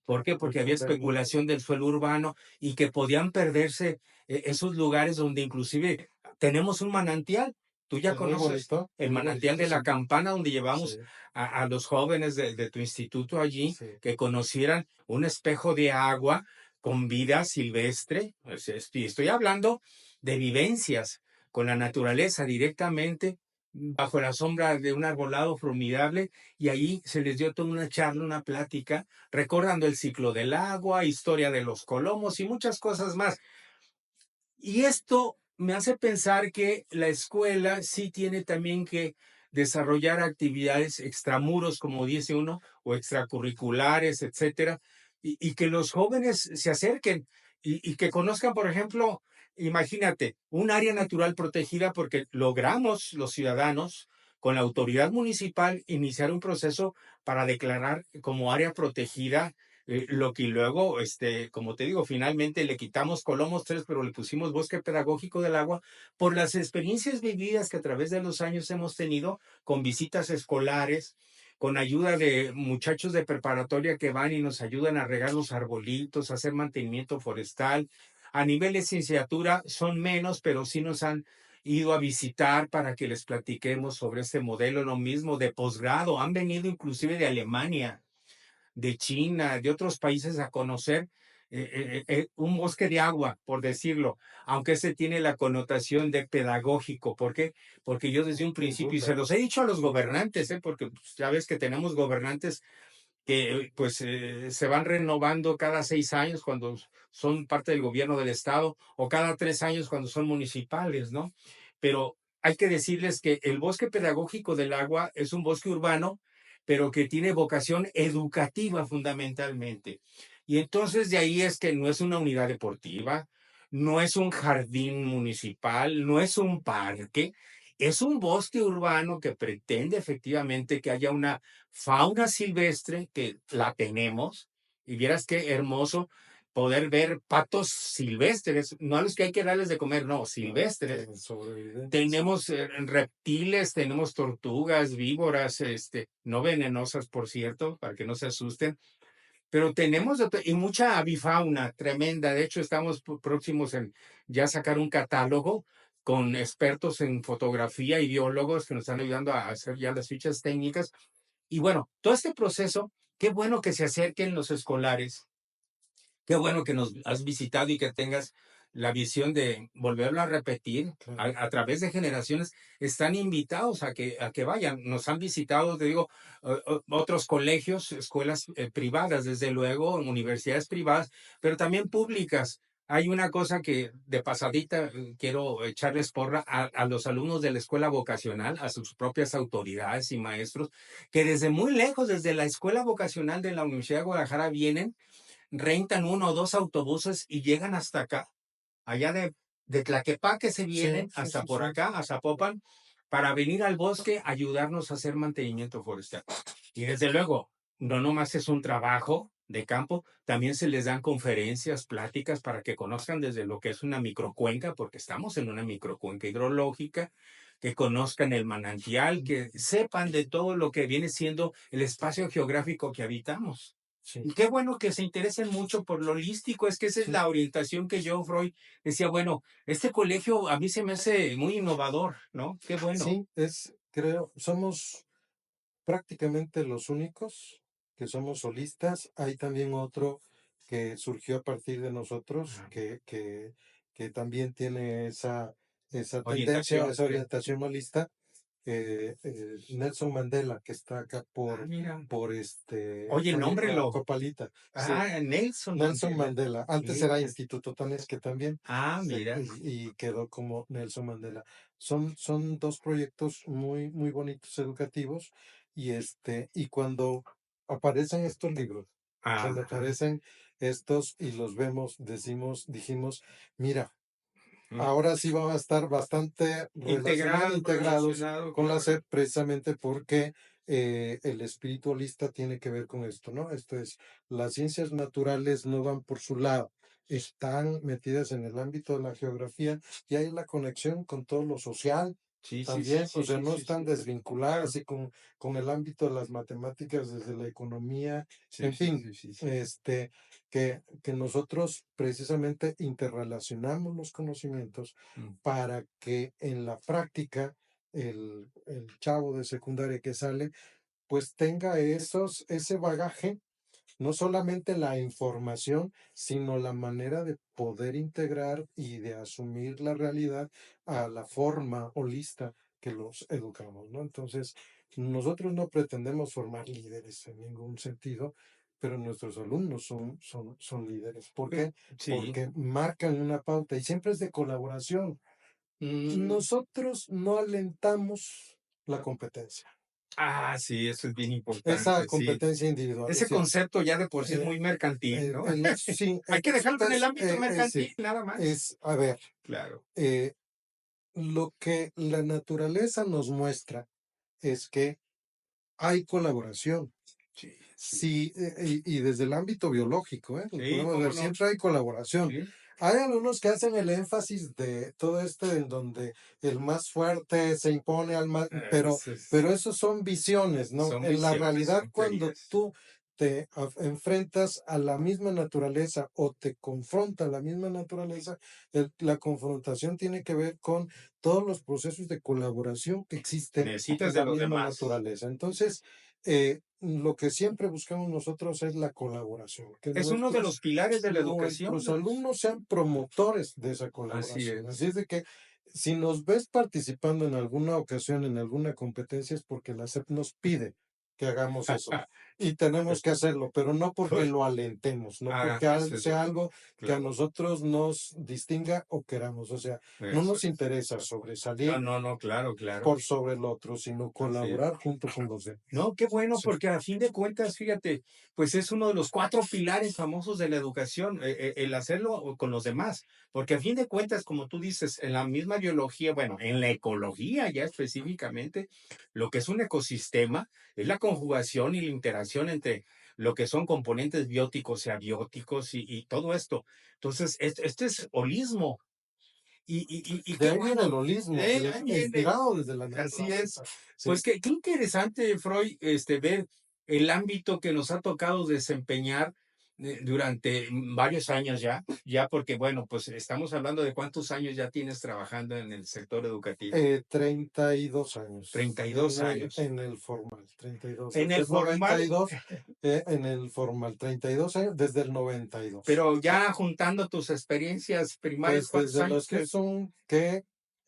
¿Por qué? Porque había Mucho permiso. especulación del suelo urbano y que podían perderse esos lugares donde inclusive tenemos un manantial. Tú ya Es muy conoces bonito, el muy manantial bonito, de sí. la Campana, donde Sí, llevamos a los jóvenes de tu instituto allí sí. que conocieran un espejo de agua con vida silvestre. Estoy hablando de vivencias con la naturaleza directamente bajo la sombra de un arbolado formidable y ahí se les dio toda una charla, una plática, recordando el ciclo del agua, historia de los colomos y muchas cosas más. Y esto me hace pensar que la escuela sí tiene también que desarrollar actividades extramuros, como dice uno, o extracurriculares, etcétera, y que los jóvenes se acerquen y que conozcan, por ejemplo, imagínate, un área natural protegida porque logramos los ciudadanos con la autoridad municipal iniciar un proceso para declarar como área protegida lo que luego, como te digo, finalmente le quitamos Colomos 3, pero le pusimos Bosque Pedagógico del Agua por las experiencias vividas que a través de los años hemos tenido con visitas escolares, con ayuda de muchachos de preparatoria que van y nos ayudan a regar los arbolitos, a hacer mantenimiento forestal. A nivel de licenciatura son menos, pero sí nos han ido a visitar para que les platiquemos sobre este modelo, lo mismo de posgrado. Han venido inclusive de Alemania, de China, de otros países a conocer un bosque de agua, por decirlo, aunque ese tiene la connotación de pedagógico. ¿Por qué? Porque yo desde un Sin principio, y se duda. los he dicho a los gobernantes, porque pues, ya ves que tenemos gobernantes que pues se van renovando cada 6 años cuando son parte del gobierno del estado o cada 3 años cuando son municipales, ¿no? Pero hay que decirles que el bosque pedagógico del agua es un bosque urbano, pero que tiene vocación educativa fundamentalmente. Y entonces de ahí es que no es una unidad deportiva, no es un jardín municipal, no es un parque, es un bosque urbano que pretende efectivamente que haya una fauna silvestre, que la tenemos, y vieras qué hermoso poder ver patos silvestres, no a los que hay que darles de comer, no, No, silvestres. sobrevivientes. Tenemos reptiles, tenemos tortugas, víboras, no venenosas, por cierto, para que no se asusten, pero tenemos y mucha avifauna tremenda. De hecho, estamos próximos en ya sacar un catálogo con expertos en fotografía y biólogos que nos están ayudando a hacer ya las fichas técnicas. Y bueno, todo este proceso, qué bueno que se acerquen los escolares. Qué bueno que nos has visitado y que tengas la visión de volverlo a repetir Claro. a través de generaciones. Están invitados a que vayan. Nos han visitado, te digo, otros colegios, escuelas privadas, desde luego, universidades privadas, pero también públicas. Hay una cosa que de pasadita quiero echarles porra a los alumnos de la escuela vocacional, a sus propias autoridades y maestros, que desde muy lejos, desde la escuela vocacional de la Universidad de Guadalajara, vienen, rentan uno o dos autobuses y llegan hasta acá, allá de Tlaquepaque se Sí, vienen sí, hasta sí, por sí. acá, a Zapopan, para venir al bosque a ayudarnos a hacer mantenimiento forestal. Y desde luego, no nomás es un trabajo de campo, también se les dan conferencias, pláticas para que conozcan desde lo que es una microcuenca, porque estamos en una microcuenca hidrológica, que conozcan el manantial, que sepan de todo lo que viene siendo el espacio geográfico que habitamos. Sí, Y qué bueno que se interesen mucho por lo holístico, es que esa es sí, la orientación que yo, Freud, decía, bueno, este colegio a mí se me hace muy innovador, ¿no? Qué bueno. sí, creo, somos prácticamente los únicos que somos solistas. Hay también otro que surgió a partir de nosotros, Ajá. que también tiene esa tendencia, Orientación, esa sí. orientación solista. Nelson Mandela, que está acá Ah, mira. Oye, por ir a nómbrelo. Copalita. Sí, Ah, Nelson Nelson Mandela. Mandela. Antes era Mira. Instituto Tanesque también, Ah, mira. y quedó como Nelson Mandela. Son dos proyectos muy, muy bonitos educativos, y cuando aparecen estos libros, cuando Ajá. aparecen estos y los vemos, dijimos, mira, Mm. ahora sí van a estar bastante Integrado, integrados relacionado, con la claro. SEP, precisamente porque el espíritu holista tiene que ver con esto, ¿no? Esto es, las ciencias naturales no van por su lado, están metidas en el ámbito de la geografía y hay la conexión con todo lo social Sí, sí, sí, también, o sí, sea, sí, no sí, están sí. desvinculadas Claro. y con el ámbito de las matemáticas desde la economía, Sí, en sí, fin, sí, sí, sí. que nosotros precisamente interrelacionamos los conocimientos Mm. para que en la práctica el chavo de secundaria que sale, pues tenga ese bagaje, no solamente la información, sino la manera de poder integrar y de asumir la realidad a la forma holista que los educamos, ¿no? Entonces, nosotros no pretendemos formar líderes en ningún sentido, pero nuestros alumnos son líderes. ¿Por qué? Sí. Porque marcan una pauta y siempre es de colaboración. Mm. Nosotros no alentamos la competencia, Sí, eso es bien esa importante, sí. competencia individual. Es Ese decir, concepto ya de por sí es eh, muy mercantil, ¿no? sí, Hay que dejarlo en el ámbito sí, mercantil, nada más. a ver, Claro. eh, lo que la naturaleza nos muestra es que hay colaboración. Sí, sí. Sí, y desde el ámbito biológico, lo Sí, podemos cómo ver, no. siempre hay colaboración. Sí. Hay algunos que hacen el énfasis de todo en donde el más fuerte se impone al más, Eso es pero esos son visiones, ¿no? son En la visiones, realidad, son cuando teorías. tú enfrentas a la misma naturaleza o te confronta la misma naturaleza, la confrontación tiene que ver con todos los procesos de colaboración que existen Necesitas en de la los misma demás. naturaleza. Entonces, Lo que siempre buscamos nosotros es la colaboración, que Es uno de los pilares de la educación. nuestros alumnos sean promotores de esa Así colaboración. es. Así es de que si nos ves participando en alguna ocasión, en alguna competencia, es porque la SEP nos pide que hagamos eso. Y tenemos que hacerlo, pero no porque Pues, lo alentemos, no porque eso es sea bueno, algo que a claro, nosotros nos distinga o queramos. O sea, no eso nos es. interesa No, sobresalir no, no, claro, claro, por sobre el otro, sino así es. colaborar junto con los demás. No, qué bueno, Sí. porque a fin de cuentas, fíjate, pues es uno de los 4 pilares famosos de la educación, el hacerlo con los demás, porque a fin de cuentas, como tú dices, en la misma biología, bueno, en la ecología ya específicamente, lo que es un ecosistema es la conjugación y la interacción entre lo que son componentes bióticos y abióticos y todo esto. Entonces, este es holismo y De qué ahí viene el bueno, holismo, ahí viene. inspirado desde la Así es. naturaleza. Sí. Pues qué interesante, Freud, ver el ámbito que nos ha tocado desempeñar durante varios años ya porque bueno, pues estamos hablando de cuántos años ya tienes trabajando en el sector educativo. 32 años 32 años. en el formal, 32. En Desde el el formal, 92, en el formal, 32 años, desde el 92. pero ya juntando tus experiencias primarias, Pues ¿cuántos desde años? los que son, ¿qué?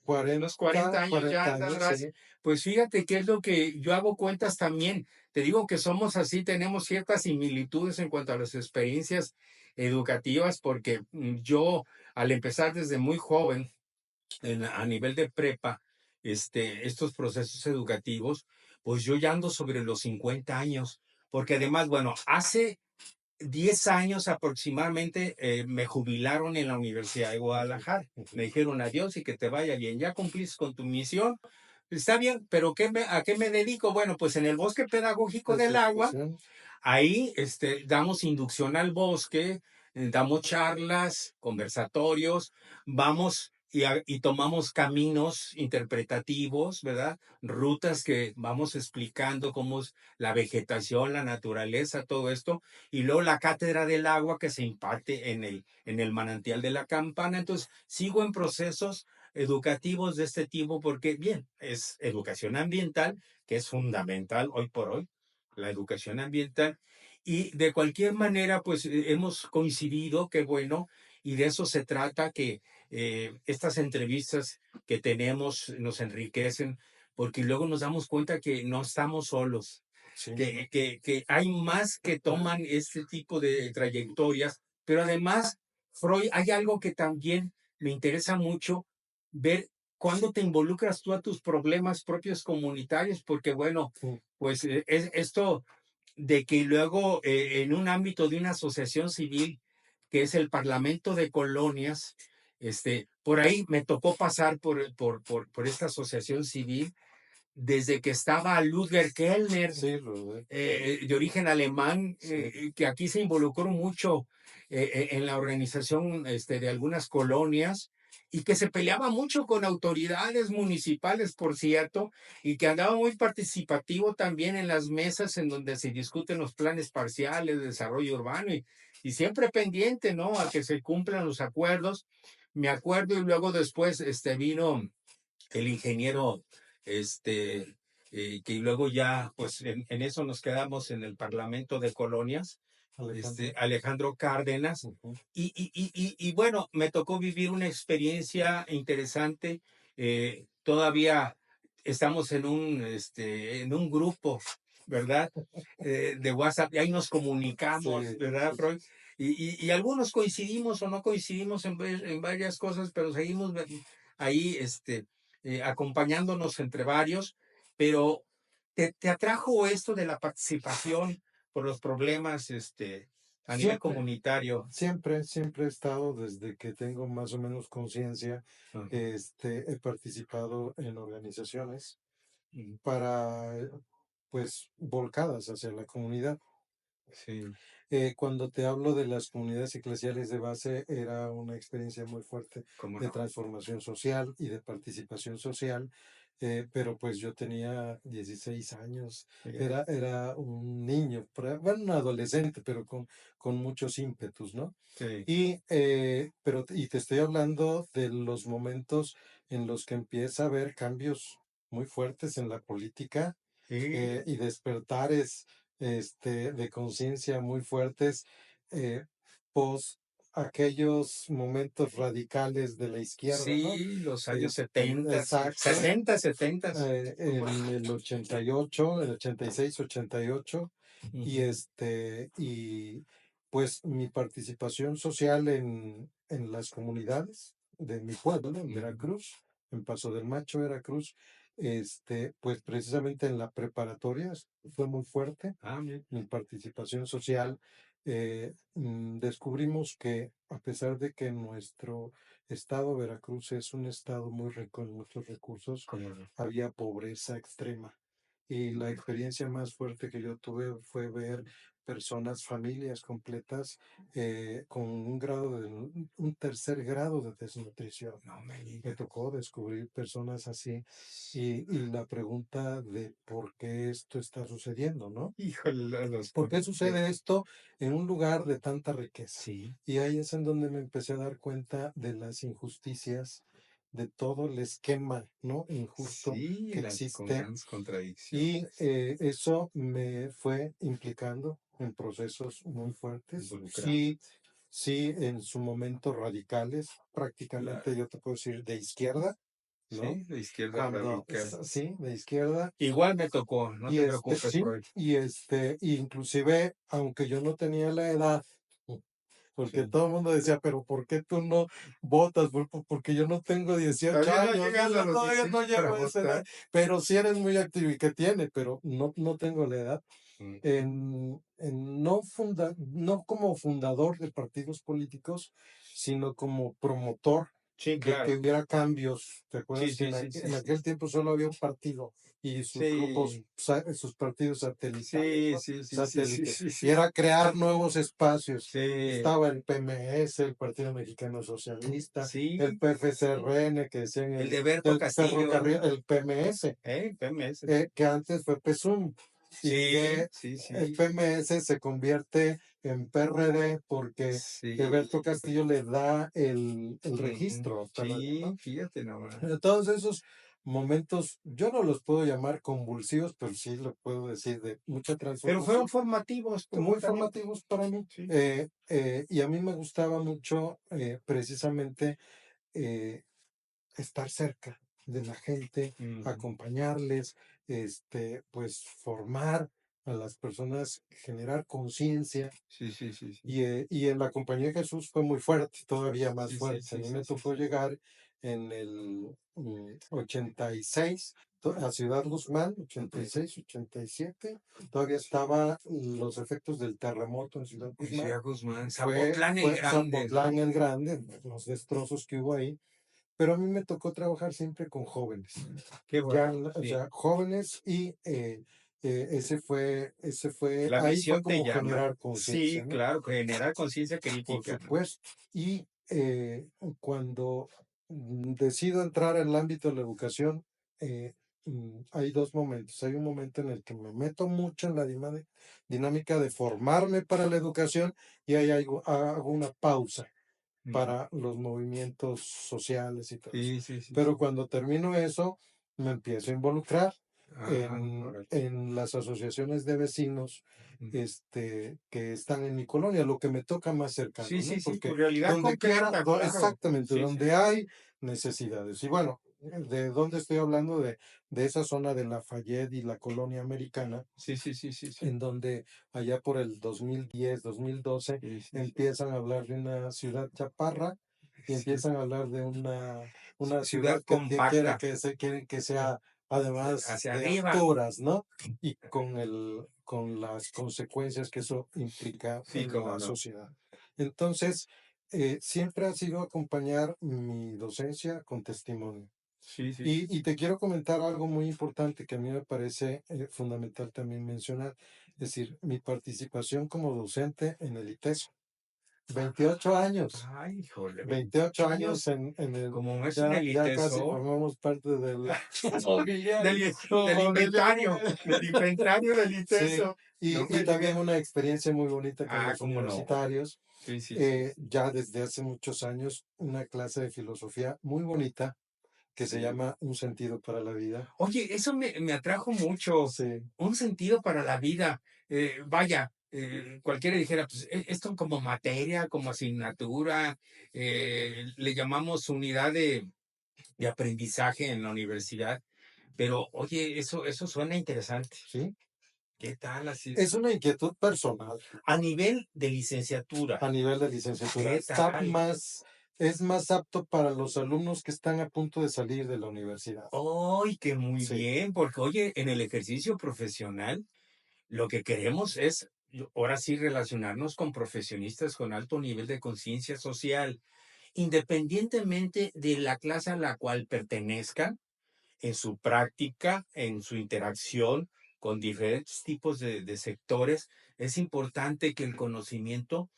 Unos 40 40, años ya 40 años, tendrás. sí. Pues fíjate que es lo que yo hago cuentas también. Te digo que somos así, tenemos ciertas similitudes en cuanto a las experiencias educativas, porque yo al empezar desde muy joven a nivel de prepa, estos procesos educativos, pues yo ya ando sobre los 50 años, porque además, bueno, hace 10 años aproximadamente me jubilaron en la Universidad de Ujú, Guadalajara. ujú. Me dijeron adiós y que te vaya bien. Ya cumpliste con tu misión. Está bien, pero ¿a qué me dedico? Bueno, pues en el bosque pedagógico Esa del agua. educación, Ahí damos inducción al bosque, damos charlas, conversatorios, vamos y tomamos caminos interpretativos, ¿verdad? Rutas que vamos explicando cómo es la vegetación, la naturaleza, todo esto, y luego la cátedra del agua que se imparte en el manantial de la Campana. Entonces, sigo en procesos educativos de este tipo porque, bien, es educación ambiental, que es fundamental hoy por hoy, la educación ambiental. Y de cualquier manera, pues hemos coincidido, qué bueno, y de eso se trata, que estas entrevistas que tenemos nos enriquecen, porque luego nos damos cuenta que no estamos solos, sí. que hay más que toman este tipo de trayectorias, pero además, Freud, hay algo que también me interesa mucho ver cuándo te involucras tú a tus problemas propios comunitarios, porque bueno, Mm. pues esto de que luego en un ámbito de una asociación civil, que es el Parlamento de Colonias, por ahí me tocó pasar por esta asociación civil desde que estaba Ludger Kellner, Sí, lo de origen alemán, sí. que aquí se involucró mucho en la organización de algunas colonias y que se peleaba mucho con autoridades municipales, por cierto, y que andaba muy participativo también en las mesas en donde se discuten los planes parciales de desarrollo urbano y siempre pendiente, ¿no? A que se cumplan los acuerdos. Me acuerdo y luego después vino el ingeniero, que luego ya, pues en eso nos quedamos en el Parlamento de Colonias, Alejandro. Alejandro Cárdenas, Ujú. y bueno, me tocó vivir una experiencia interesante. Todavía estamos en un grupo, ¿verdad? De WhatsApp, y ahí nos comunicamos, Sí, ¿verdad, sí, sí. Freud? Y algunos coincidimos o no coincidimos en varias cosas, pero seguimos ahí acompañándonos entre varios, pero te atrajo esto de la participación por los problemas a nivel Siempre, comunitario. siempre he estado desde que tengo más o menos conciencia, Ujú, he participado en organizaciones ujú. para, pues, volcadas hacia la comunidad. Sí, Cuando te hablo de las comunidades eclesiales de base, era una experiencia muy fuerte cómo de no. transformación social y de participación social, pero pues yo tenía 16 años, Fíjate. era un niño, bueno, un adolescente, pero con muchos ímpetus, ¿no? Sí, Y te estoy hablando de los momentos en los que empieza a haber cambios muy fuertes en la política Sí, y despertares de conciencia muy fuertes eh, pos aquellos momentos radicales de la izquierda, ¿no? sí, los años 70, Exacto, 60, 70. en el 88, el 86, 88, y Ujú, y pues mi participación social en las comunidades de mi pueblo, en ujú. Veracruz, en Paso del Macho, Veracruz, pues precisamente en la preparatoria fue muy fuerte Ah, bien. mi participación social. Descubrimos que a pesar de que nuestro estado Veracruz es un estado muy rico en muchos recursos, Cómo no. había pobreza extrema. Y la experiencia más fuerte que yo tuve fue ver personas, familias completas con un tercer grado de desnutrición. No me Me digas. tocó descubrir personas así y la pregunta de por qué esto está sucediendo, ¿no? Híjole, los ¿Por qué sucede esto en un lugar de tanta riqueza? sí, Y ahí es en donde me empecé a dar cuenta de las injusticias, de todo el esquema, ¿no? Injusto sí, que las existe. constantes contradicciones Y eso me fue implicando en procesos muy fuertes. Sí, involucradas. sí, en su momento radicales, Claro. prácticamente yo te puedo decir de izquierda, ¿no? Sí, de izquierda Cuando, radical. sí, de izquierda, Igual me tocó, no y te preocupes sí, por ello. inclusive, aunque yo no tenía la edad, porque Sí. todo el mundo decía, pero ¿por qué tú no votas? Porque yo no tengo 18 Todavía no años, ¿no? llegas a Yo los todavía no 18 para llego a esa edad, votar. pero sí eres muy activo y que tiene, pero no tengo la edad. Ujú. No como fundador de partidos políticos, sino como promotor Sí, de que claro. hubiera cambios. ¿Te Sí, acuerdas que sí, sí, sí, en sí. aquel tiempo solo había un partido y sus grupos, Sí, sus partidos satelitales, sí, ¿no? sí, sí, sí, sí, Satélite. sí, Y sí. era crear nuevos espacios. Sí, Estaba el PMS, el Partido Mexicano Socialista, el sí, sí. PFCRN, que decían El de Berto el Castillo, ferrocarril, el PMS PMS. que antes fue PSUM y Sí, que sí, sí. el PMS se convierte en PRD porque Sí. Alberto Castillo le da el Ujú. registro al PRD, Sí, ¿no? fíjate nomás. Todos esos momentos, yo no los puedo llamar convulsivos, pero sí lo puedo decir de mucha Pero fueron transformación, formativos muy también. formativos para mí. Sí. Y a mí me gustaba mucho precisamente eh, estar cerca de la gente, Ujú. acompañarles, pues formar a las personas, generar conciencia. Sí, sí, sí, sí. Y en la Compañía de Jesús fue muy fuerte, todavía más Sí, sí, fuerte. A sí, mí sí, me sí, tocó sí. llegar en el 86 a Ciudad Guzmán, 86, 87. Todavía estaba los efectos del terremoto en Ciudad En Guzmán. Ciudad Guzmán, Fue, Zapotlán el fue Grande. Zapotlán el Grande, los destrozos que hubo ahí, pero a mí me tocó trabajar siempre con jóvenes, Qué ya, bueno, o sí. sea, jóvenes y La ahí fue misión te como llama. generar conciencia, Sí, ¿no? claro, generar conciencia Por crítica, ¿no? supuesto. Y cuando decido entrar en el ámbito de la educación, eh, hay dos momentos. Hay un momento en el que me meto mucho en la dinámica de formarme para la educación y ahí hago una pausa Ujú. para los movimientos sociales y todo eso. Sí, sí, sí, Pero sí. cuando termino eso, me empiezo a involucrar Ah, órale. en las asociaciones de vecinos Mm. que están en mi colonia, lo que me toca más cercano, Sí, ¿no? sí, sí, tu Porque realidad donde quiera, concreta, claro. exactamente, Sí, sí, donde sí. hay necesidades. Y bueno, ¿de dónde estoy hablando? De esa zona de Lafayette y la colonia americana Sí, sí, sí, sí, sí. en donde allá por el 2010, 2012 Sí, sí, sí. empiezan a hablar de una ciudad chaparra y Sí. empiezan a hablar de una Ciudad ciudad que compacta, quieren que sea además hacia de arriba. alturas, ¿no? Y con las consecuencias que eso implica Sí, en cómo la no. sociedad. Entonces, siempre ha sido acompañar mi docencia con testimonio. Sí, sí, sí. Y te quiero comentar algo muy importante que a mí me parece fundamental también mencionar, es decir, mi participación como docente en el ITESO. 28 años, Ay, híjole, 28 28 años años en el, como maestro en el ya casi ITESO, formamos parte del mobiliario, del mobiliario. inventario del Sí, ITESO. No y me también digas. una experiencia muy bonita con Ah, los cómo no. universitarios, Sí, sí, sí, sí. ya desde hace muchos años, una clase de filosofía muy bonita que se sí. llama Un sentido para la vida. Oye, eso me atrajo mucho, Sí, un sentido para la vida. Vaya, cualquiera dijera, pues, esto como materia, como asignatura, le llamamos unidad de aprendizaje en la universidad, pero oye, eso suena interesante. sí. ¿Qué tal así? Es una inquietud personal A nivel de licenciatura, a nivel de licenciatura. ¿qué tal? Es más apto para los alumnos que están a punto de salir de la universidad. ¡Ay, que muy Sí, bien! Porque, oye, en el ejercicio profesional, lo que queremos es, ahora sí, relacionarnos con profesionistas con alto nivel de conciencia social, independientemente de la clase a la cual pertenezcan, en su práctica, en su interacción con diferentes tipos de sectores. Es importante que el conocimiento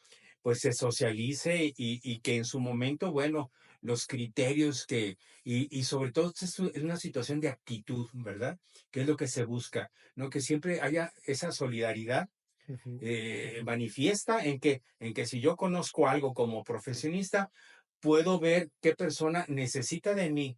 pues se socialice y que en su momento, bueno, los criterios y sobre todo es una situación de actitud, ¿verdad? Que es lo que se busca, ¿no? Que siempre haya esa solidaridad ujú, manifiesta en que si yo conozco algo como profesionista, puedo ver qué persona necesita de mí,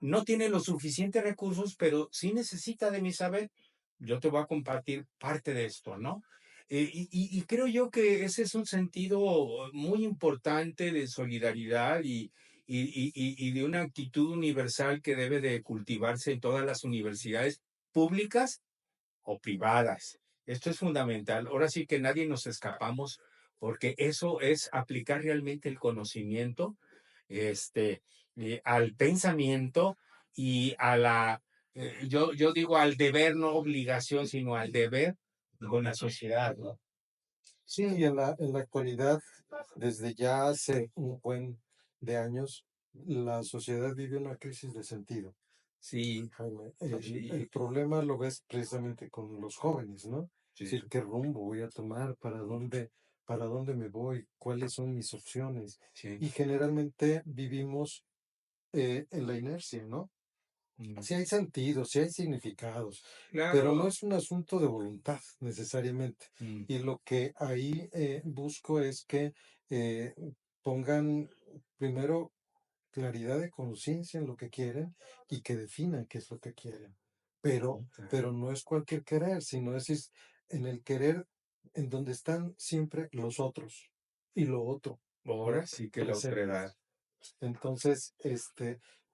no tiene los suficientes recursos, pero sí necesita de mi saber. Yo te voy a compartir parte de esto, ¿no? Y creo yo que ese es un sentido muy importante de solidaridad y de una actitud universal que debe de cultivarse en todas las universidades públicas o privadas. Esto es fundamental. Ahora sí que nadie nos escapamos porque eso es aplicar realmente el conocimiento este, al pensamiento y yo digo al deber, no obligación, sino al deber con la sociedad, ¿no? sí, y en la actualidad, desde ya hace un buen de años, la sociedad vive una crisis de sentido. Sí, Jaime, el sí, problema lo ves precisamente con los jóvenes, ¿no? Es sí, decir, ¿qué rumbo voy a tomar? ¿Para dónde me voy? ¿Cuáles son mis opciones? sí, Y generalmente vivimos en la inercia, ¿no? mm, Sí hay sentido, sí hay significados, pero no claro, es un asunto de voluntad necesariamente. mm, Y lo que ahí busco es que eh, pongan primero claridad de conciencia en lo que quieren y que definan qué es lo que quieren. Pero no es cualquier querer, sino en el querer en donde están siempre los otros y lo otro, ahora ¿no? sí que la otredad, Presentes. Entonces,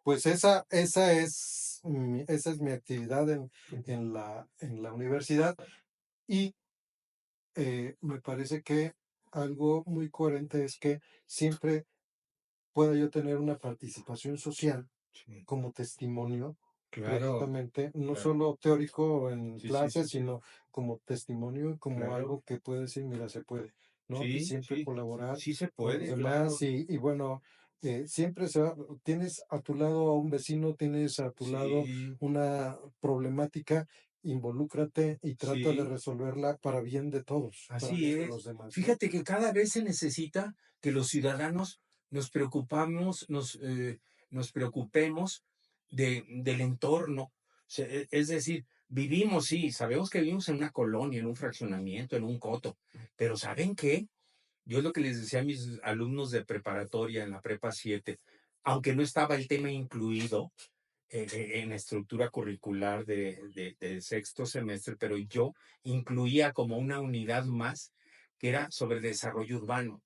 pues esa es mi actividad en la universidad y me parece que algo muy coherente es que siempre pueda yo tener una participación social sí, como testimonio, claro, precisamente, no claro, solo teórico en sí, sí, sí, clases, sí, sino como testimonio y como claro, algo que puede decir, mira, se puede, ¿no? Y sí, siempre sí, colaborar sí se con los puede, demás claro, y bueno, siempre tienes a tu lado a un vecino, tienes a tu lado sí, una problemática, involúcrate y trata de sí. resolverla para bien de todos, para Así bien de es. los demás, ¿no? Fíjate que cada vez se necesita que los ciudadanos nos preocupemos del entorno. Es decir, vivimos, sí, sabemos que vivimos en una colonia, en un fraccionamiento, en un coto, pero ¿saben qué? Yo es lo que les decía a mis alumnos de preparatoria en la prepa 7, aunque no estaba el tema incluido, en la estructura curricular del sexto semestre, pero yo incluía como una unidad más que era sobre desarrollo urbano.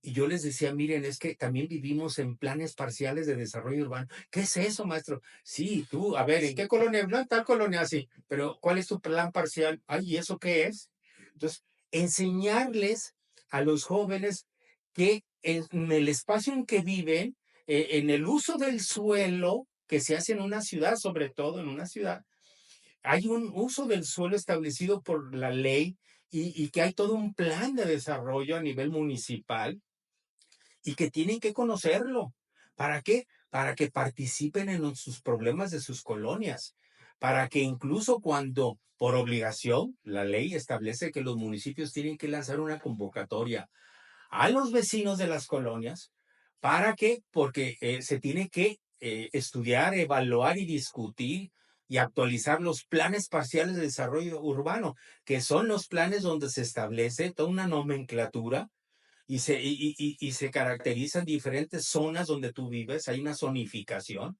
Y yo les decía, miren, es que también vivimos en planes parciales de desarrollo urbano. ¿Qué es eso, maestro? Sí, tú, a ver, ¿en qué colonia? No, en tal colonia, sí, pero ¿cuál es tu plan parcial? Ay, ¿y eso qué es? Entonces, enseñarles a los jóvenes que en el espacio en que viven, en el uso del suelo que se hace en una ciudad, sobre todo en una ciudad, hay un uso del suelo establecido por la ley y que hay todo un plan de desarrollo a nivel municipal y que tienen que conocerlo. ¿Para qué? Para que participen en sus problemas de sus colonias, para que incluso cuando por obligación la ley establece que los municipios tienen que lanzar una convocatoria a los vecinos de las colonias, ¿para qué? Porque se tiene que estudiar, evaluar y discutir y actualizar los planes parciales de desarrollo urbano, que son los planes donde se establece toda una nomenclatura y se caracterizan diferentes zonas donde tú vives, hay una zonificación,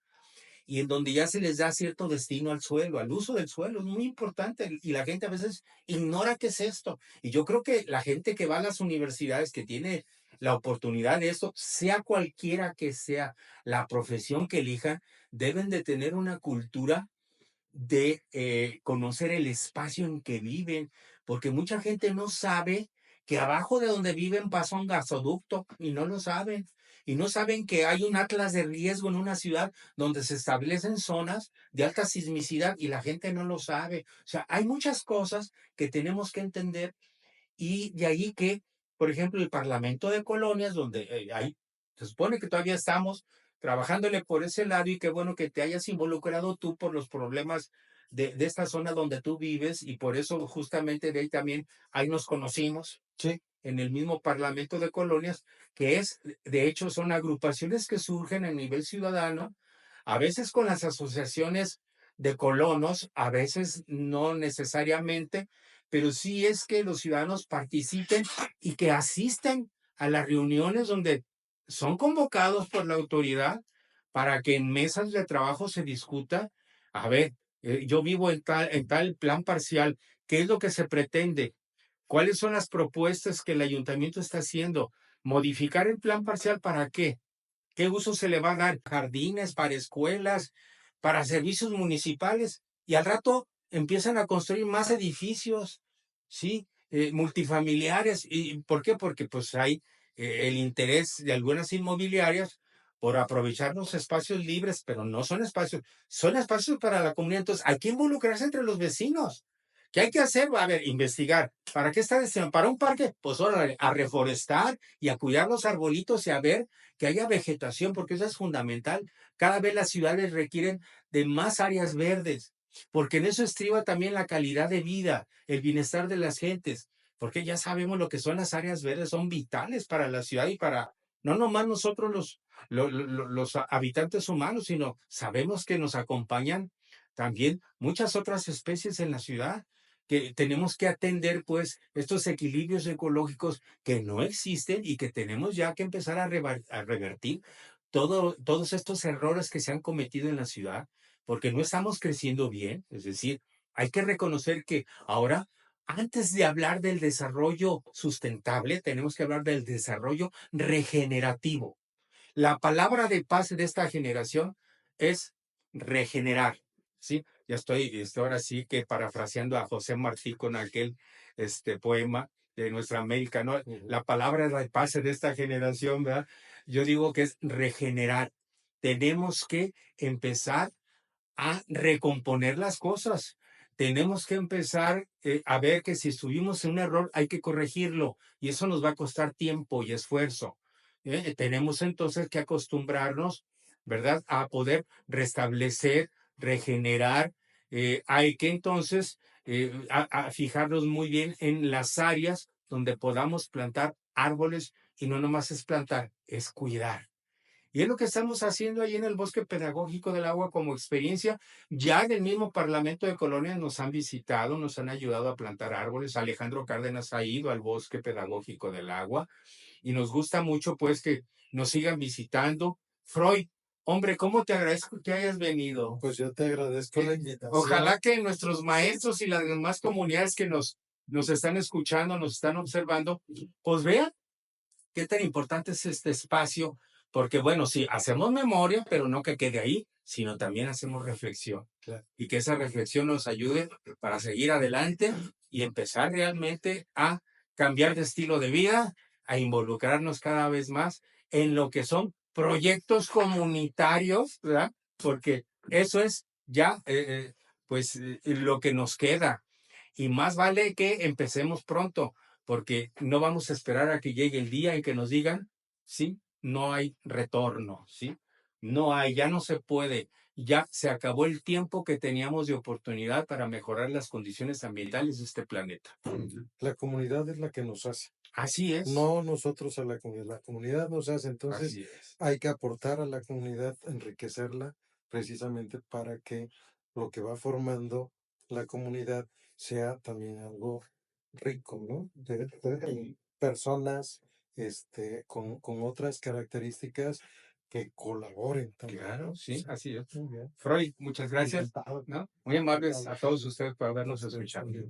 y en donde ya se les da cierto destino al suelo, al uso del suelo, es muy importante y la gente a veces ignora qué es esto. Y yo creo que la gente que va a las universidades, que tiene la oportunidad de esto, sea cualquiera que sea la profesión que elijan, deben de tener una cultura de conocer el espacio en que viven, porque mucha gente no sabe que abajo de donde viven pasa un gasoducto y no lo saben. Y no saben que hay un atlas de riesgo en una ciudad donde se establecen zonas de alta sismicidad y la gente no lo sabe. O sea, hay muchas cosas que tenemos que entender y de ahí que, por ejemplo, el Parlamento de Colonias, donde hay, se supone que todavía estamos trabajándole por ese lado y qué bueno que te hayas involucrado tú por los problemas de esta zona donde tú vives y por eso justamente de ahí también, ahí nos conocimos Sí, en el mismo Parlamento de Colonias, que es, de hecho, son agrupaciones que surgen a nivel ciudadano, a veces con las asociaciones de colonos, a veces no necesariamente, pero sí es que los ciudadanos participen y que asisten a las reuniones donde son convocados por la autoridad para que en mesas de trabajo se discuta, a ver, yo vivo en tal plan parcial, ¿qué es lo que se pretende? ¿Cuáles son las propuestas que el ayuntamiento está haciendo? ¿Modificar el plan parcial para qué? ¿Qué uso se le va a dar? Jardines, para escuelas, para servicios municipales. Y al rato empiezan a construir más edificios, ¿sí? Multifamiliares. ¿Y por qué? Porque pues hay el interés de algunas inmobiliarias por aprovechar los espacios libres, pero no son espacios para la comunidad. Entonces, hay que involucrarse entre los vecinos. ¿Qué hay que hacer? A ver, investigar. ¿Para qué está destinado? ¿Para un parque? Pues órale, a reforestar y a cuidar los arbolitos y a ver que haya vegetación, porque eso es fundamental. Cada vez las ciudades requieren de más áreas verdes, porque en eso estriba también la calidad de vida, el bienestar de las gentes, porque ya sabemos lo que son las áreas verdes, son vitales para la ciudad y para, no nomás nosotros los habitantes humanos, sino sabemos que nos acompañan también muchas otras especies en la ciudad que tenemos que atender pues estos equilibrios ecológicos que no existen y que tenemos ya que empezar a revertir todos estos errores que se han cometido en la ciudad, porque no estamos creciendo bien. Es decir, hay que reconocer que ahora, antes de hablar del desarrollo sustentable, tenemos que hablar del desarrollo regenerativo. La palabra de paz de esta generación es regenerar, ¿sí? Ya estoy ahora sí que parafraseando a José Martí con aquel poema de nuestra América, ¿no? ujú, La palabra de paz de esta generación, ¿verdad? Yo digo que es regenerar. Tenemos que empezar a recomponer las cosas. Tenemos que empezar a ver que si estuvimos en un error hay que corregirlo y eso nos va a costar tiempo y esfuerzo. Tenemos entonces que acostumbrarnos, ¿verdad?, a poder restablecer, regenerar. Hay que entonces a fijarnos muy bien en las áreas donde podamos plantar árboles y no nomás es plantar, es cuidar. Y es lo que estamos haciendo ahí en el Bosque Pedagógico del Agua como experiencia. Ya en el mismo Parlamento de Colonias nos han visitado, nos han ayudado a plantar árboles. Alejandro Cárdenas ha ido al Bosque Pedagógico del Agua y nos gusta mucho pues que nos sigan visitando. Freud, hombre, ¿cómo te agradezco que hayas venido? pues yo te agradezco la invitación. Ojalá que nuestros maestros y las demás comunidades que nos están escuchando, nos están observando, pues vean qué tan importante es este espacio, porque bueno, sí, hacemos memoria, pero no que quede ahí, sino también hacemos reflexión. Claro. Y que esa reflexión nos ayude para seguir adelante y empezar realmente a cambiar de estilo de vida, a involucrarnos cada vez más en lo que son proyectos comunitarios, ¿verdad? Porque eso es ya, lo que nos queda. Y más vale que empecemos pronto porque no vamos a esperar a que llegue el día en que nos digan, sí, no hay retorno, sí, no hay, ya no se puede, ya se acabó el tiempo que teníamos de oportunidad para mejorar las condiciones ambientales de este planeta. La comunidad es la que nos hace, Así es, no nosotros a la comunidad nos hace, entonces así es. hay que aportar a la comunidad, enriquecerla precisamente para que lo que va formando la comunidad sea también algo rico, ¿no? De personas con otras características que colaboren también, Claro, ¿no? sí, así es. Muy bien. Freud, muchas gracias, Encantado. ¿no? Muy amables a Hablar todos contigo. ustedes por habernos Hasta escuchado. luego.